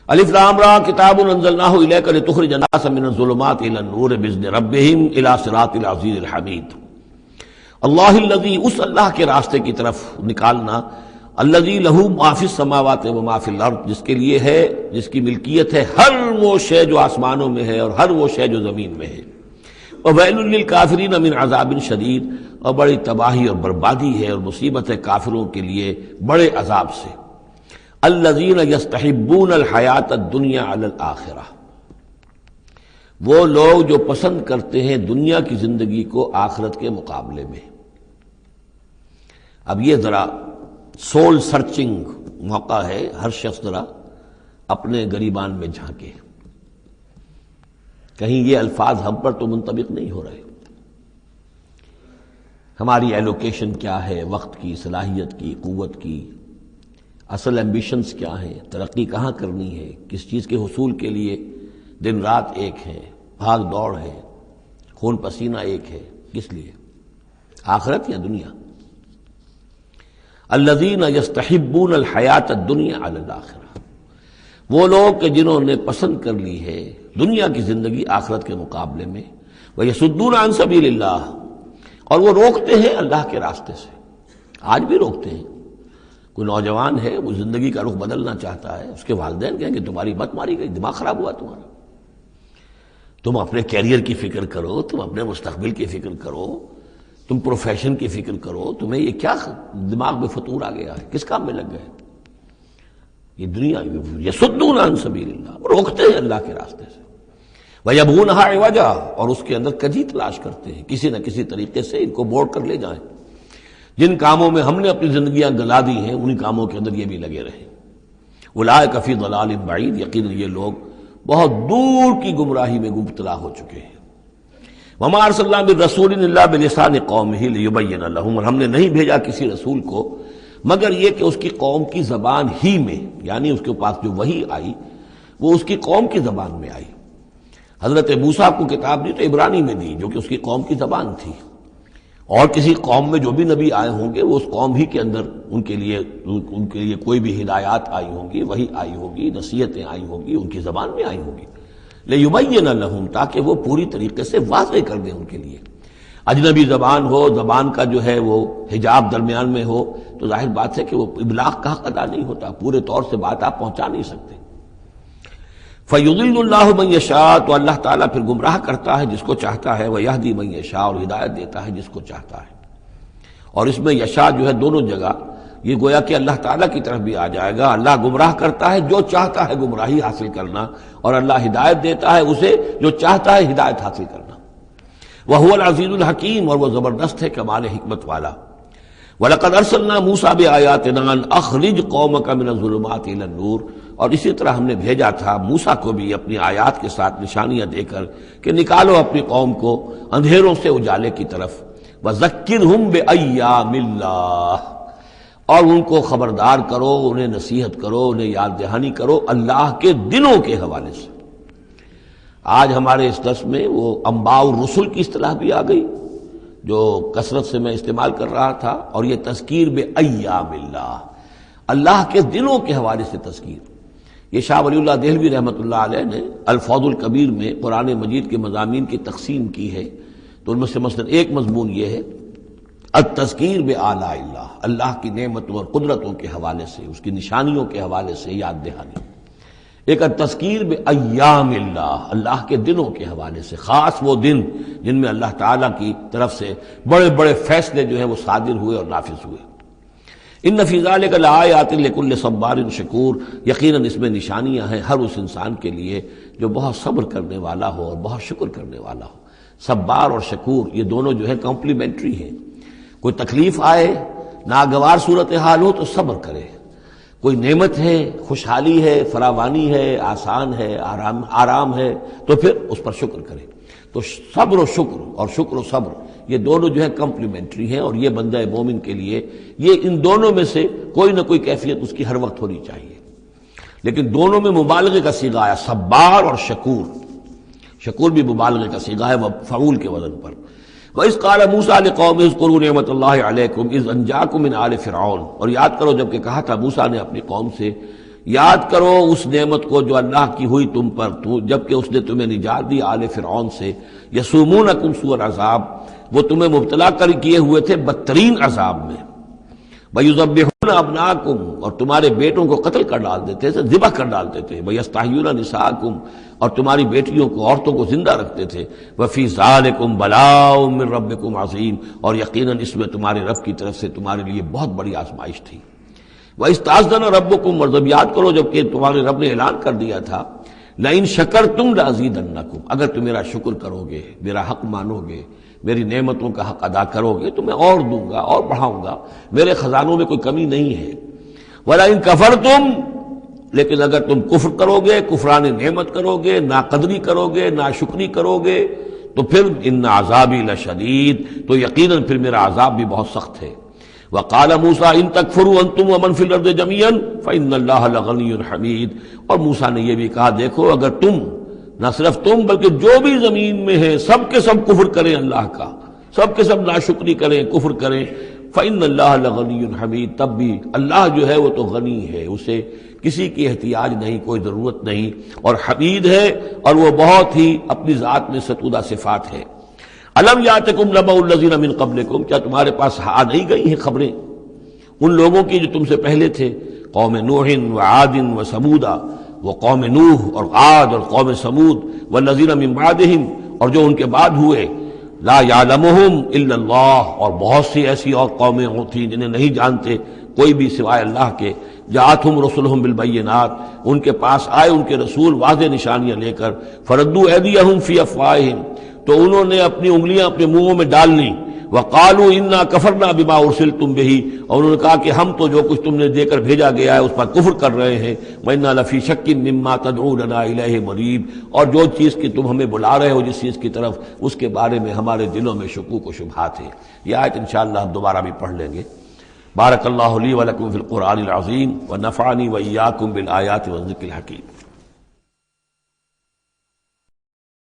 الف لام را کتاب انزلناہ الیک لتخرج الناس من الظلمات الی النور باذن ربہم الی صراط العزیز الحمید، اللہ الذی، اس اللہ کے راستے کی طرف نکالنا، الذی لہ ما فی السماوات و ما فی الارض، جس کے لیے ہے، جس کی ملکیت ہے ہر وہ شے جو آسمانوں میں ہے اور ہر وہ شے جو زمین میں ہے، وویل للکافرین من عذاب شدید، اور بڑی تباہی اور بربادی ہے اور مصیبت ہے کافروں کے لیے بڑے عذاب سے۔ الذین یستحبون الحیات الدنیا علی الآخرہ، وہ لوگ جو پسند کرتے ہیں دنیا کی زندگی کو آخرت کے مقابلے میں۔ اب یہ ذرا سول سرچنگ موقع ہے، ہر شخص ذرا اپنے گریبان میں جھانکے، کہیں یہ الفاظ ہم پر تو منطبق نہیں ہو رہے۔ ہماری ایلوکیشن کیا ہے، وقت کی، صلاحیت کی، قوت کی، اصل ایمبیشنز کیا ہیں، ترقی کہاں کرنی ہے، کس چیز کے حصول کے لیے دن رات ایک ہے، بھاگ دوڑ ہے، خون پسینہ ایک ہے، کس لیے؟ آخرت یا دنیا؟ الذین یستحبون الحیات الدنیا علی الآخرہ، وہ لوگ کہ جنہوں نے پسند کر لی ہے دنیا کی زندگی آخرت کے مقابلے میں، ویصدون عن سبیل اللہ، اور وہ روکتے ہیں اللہ کے راستے سے، آج بھی روکتے ہیں۔ کوئی نوجوان ہے وہ زندگی کا رخ بدلنا چاہتا ہے، اس کے والدین کہیں کہ تمہاری مت ماری گئی، دماغ خراب ہوا تمہارا، تم اپنے کیریئر کی فکر کرو، تم اپنے مستقبل کی فکر کرو، تم پروفیشن کی فکر کرو، تمہیں یہ کیا دماغ میں فطور آ گیا ہے، کس کام میں لگ گئے؟ یہ دنیا یصدون عن سبیل اللہ، وہ روکتے ہیں اللہ کے راستے سے، وَيَبْغُونَهَا عِوَجًا، اور اس کے اندر کجی تلاش کرتے ہیں، کسی نہ کسی طریقے سے ان کو موڑ کر لے جائیں۔ جن کاموں میں ہم نے اپنی زندگیاں گلا دی ہیں انہی کاموں کے اندر یہ بھی لگے رہے۔ اولئک فی ضلال بعید، یقیناً یہ لوگ بہت دور کی گمراہی میں مبتلا ہو چکے ہیں۔ وما ارسلنا من رسول الا بلسان قومہ لیبین لہم، اور ہم نے نہیں بھیجا کسی رسول کو مگر یہ کہ اس کی قوم کی زبان ہی میں، یعنی اس کے پاس جو وحی آئی وہ اس کی قوم کی زبان میں آئی۔ حضرت موسیٰ کو کتاب دی تو عبرانی میں دی جو کہ اس کی قوم کی زبان تھی، اور کسی قوم میں جو بھی نبی آئے ہوں گے وہ اس قوم ہی کے اندر ان کے لیے کوئی بھی ہدایات آئی ہوں گی، وحی آئی ہوگی، نصیحتیں آئی ہوں گی، ان کی زبان میں آئی ہوں گی، لیبین لہم، تاکہ وہ پوری طریقے سے واضح کر دیں ان کے لیے۔ اجنبی زبان ہو، زبان کا جو ہے وہ حجاب درمیان میں ہو، تو ظاہر بات ہے کہ وہ ابلاغ کا حق ادا نہیں ہوتا، پورے طور سے بات آپ پہنچا نہیں سکتے۔ فَيُضِلُّ اللَّهُ مَن يَشَاءُ، تو اللہ تعالیٰ پھر گمراہ کرتا ہے جس کو چاہتا ہے، وَيَهْدِي مَن يَشَاءُ، اور ہدایت دیتا ہے جس کو چاہتا ہے۔ اور اس میں یشاء جو ہے دونوں جگہ یہ گویا کہ اللہ تعالیٰ کی طرف بھی آ جائے گا، اللہ گمراہ کرتا ہے جو چاہتا ہے گمراہی حاصل کرنا، اور اللہ ہدایت دیتا ہے اسے جو چاہتا ہے ہدایت حاصل کرنا۔ وَهُوَ الْعَزِيزُ الْحَكِيمُ، اور وہ زبردست ہے کمال حکمت والا۔ وَلَقَدْ أَرْسَلْنَا مُوسَىٰ بِآيَاتِنَا أَنْ أَخْرِجْ قَوْمَكَ مِنَ الظُّلُمَاتِ إِلَى النُّورِ، اور اسی طرح ہم نے بھیجا تھا موسیٰ کو بھی اپنی آیات کے ساتھ نشانیاں دے کر کہ نکالو اپنی قوم کو اندھیروں سے اجالے کی طرف۔ وَذَكِّرْهُمْ بِأَيَّامِ اللَّهِ، اور ان کو خبردار کرو، انہیں نصیحت کرو، انہیں یاد دہانی کرو اللہ کے دنوں کے حوالے سے۔ آج ہمارے اس درس میں وہ انباء الرسل کی اصطلاح بھی آ گئی جو کثرت سے میں استعمال کر رہا تھا، اور یہ تذکیر بِأَيَّامِ اللَّهِ، اللہ کے دنوں کے حوالے سے تذکیر۔ یہ شاہ ولی اللہ دہلوی رحمۃ اللہ علیہ نے الفوض الکبیر میں قرآن مجید کے مضامین کی تقسیم کی ہے، تو ان میں سے مثلا ایک مضمون یہ ہے التذکیر بآلاء اللہ، اللہ کی نعمتوں اور قدرتوں کے حوالے سے، اس کی نشانیوں کے حوالے سے یاد دہانی۔ ایک التذکیر بایام اللہ، اللہ کے دنوں کے حوالے سے، خاص وہ دن جن میں اللہ تعالیٰ کی طرف سے بڑے بڑے فیصلے جو ہے وہ صادر ہوئے اور نافذ ہوئے۔ ان فی ذلک لآیات لکل صبار شکور، یقیناً اس میں نشانیاں ہیں ہر اس انسان کے لیے جو بہت صبر کرنے والا ہو اور بہت شکر کرنے والا ہو۔ صبار اور شکور یہ دونوں جو ہے کمپلیمنٹری ہیں۔ کوئی تکلیف آئے، ناگوار صورتحال ہو تو صبر کرے، کوئی نعمت ہے، خوشحالی ہے، فراوانی ہے، آسان ہے، آرام ہے تو پھر اس پر شکر کرے۔ تو صبر و شکر اور شکر و صبر یہ دونوں جو ہے کمپلیمنٹری ہیں، اور یہ بندہ مومن کے لیے یہ ان دونوں میں سے کوئی نہ کوئی کیفیت اس کی ہر وقت ہونی چاہیے۔ لیکن دونوں میں مبالغے کا صیغہ آیا، صبار اور شکور۔ شکور بھی مبالغے کا صیغہ ہے، مفعول کے وزن پر۔ وَإِذْ قَالَ مُوسَىٰ لِقَوْمِهِ اذْكُرُوا نِعْمَتَ اللَّهِ عَلَيْكُمْ إِذْ أَنجَاكُم مِّنْ آلِ فِرْعَوْنَ، اور یاد کرو جب کہ کہا تھا موسیٰ نے اپنی قوم سے، یاد کرو اس نعمت کو جو اللہ کی ہوئی تم پر، جب کہ اس نے تمہیں نجات دی آل فرعون سے۔ یسومونکم سوء العذاب، وہ تمہیں مبتلا کر کیے ہوئے تھے بدترین عذاب میں۔ وَيُذَبِّحُونَ أَبْنَاءَكُمْ، اور تمہارے بیٹوں کو قتل کر ڈالتے تھے، ذبح کر ڈالتے تھے۔ وَيَسْتَحْيُونَ نِسَاءَكُمْ، اور تمہاری بیٹیوں کو، عورتوں کو زندہ رکھتے تھے۔ وَفِي ذَلِكُمْ بَلَاءٌ مِّن رَبِّكُمْ عَظِيمٌ، اور یقیناً اس میں تمہارے رب کی طرف سے تمہارے لیے بہت بڑی آزمائش تھی۔ وَإِسْتَأْذَنَ رَبُّكُمْ، اور جب یاد کرو جب کہ تمہارے رب نے اعلان کر دیا تھا لَئِن شَكَرْتُمْ لَأَزِيدَنَّكُمْ، اگر تم میرا شکر کرو گے، میرا حق مانو گے، میری نعمتوں کا حق ادا کرو گے تو میں اور دوں گا اور بڑھاؤں گا، میرے خزانوں میں کوئی کمی نہیں ہے۔ وَلَئِن كَفَرْتُمْ، لیکن اگر تم کفر کرو گے، کفران نعمت کرو گے، ناقدری کرو گے، ناشکری کرو گے، تو پھر ان عذابی لشدید، تو یقیناً پھر میرا عذاب بھی بہت سخت ہے۔ وقال موسیٰ ان تکفروا انتم ومن فی الارض جميعا فإن اللہ لغنی حمید، اور موسیٰ نے یہ بھی کہا دیکھو اگر تم، نہ صرف تم بلکہ جو بھی زمین میں ہے سب کے سب کفر کریں اللہ کا، سب کے سب ناشکری کریں، کفر کریں، فإن اللہ لغنی حمید، تب بھی اللہ جو ہے وہ تو غنی ہے، اسے کسی کی احتیاج نہیں، کوئی ضرورت نہیں، اور حمید ہے، اور وہ بہت ہی اپنی ذات میں ستودہ صفات ہے۔ الم یاتکم نبأ الذین من قبلکم، کیا تمہارے پاس آ نہیں گئی ہیں خبریں ان لوگوں کی جو تم سے پہلے تھے، قوم نوح وعاد وثمود، وہ قوم نوح اور عاد اور قوم ثمود، والذین من بعدہم، اور جو ان کے بعد ہوئے، لا یعلمہم الا اللہ، اور بہت سی ایسی اور قومیں تھیں جنہیں نہیں جانتے کوئی بھی سوائے اللہ کے، جاءتہم رسلہم بالبینات، ان کے پاس آئے ان کے رسول واضح نشانیاں لے کر، فردوا ایدیہم فی افواہہم، تو انہوں نے اپنی انگلیاں اپنے منہوں میں ڈال لیں، وقالوا انا کفرنا بما ارسلتم به، اور انہوں نے کہا کہ ہم تو جو کچھ تم نے دے کر بھیجا گیا ہے اس پر کفر کر رہے ہیں، وَإِنَّا لَفِي شَكٍّ مِّمَّا تَدْعُونَنَا إِلَيْهِ مُرِيبٍ، اور جو چیز کی تم ہمیں بلا رہے ہو جس چیز کی طرف، اس کے بارے میں ہمارے دلوں میں شکوک و شبہات ہیں۔ یہ آیت انشاءاللہ ہم دوبارہ بھی پڑھ لیں گے۔ بارک اللہ لی ولکم فی القرآن العظیم ونفعنی وإیاکم بالآیات والذکر الحکیم۔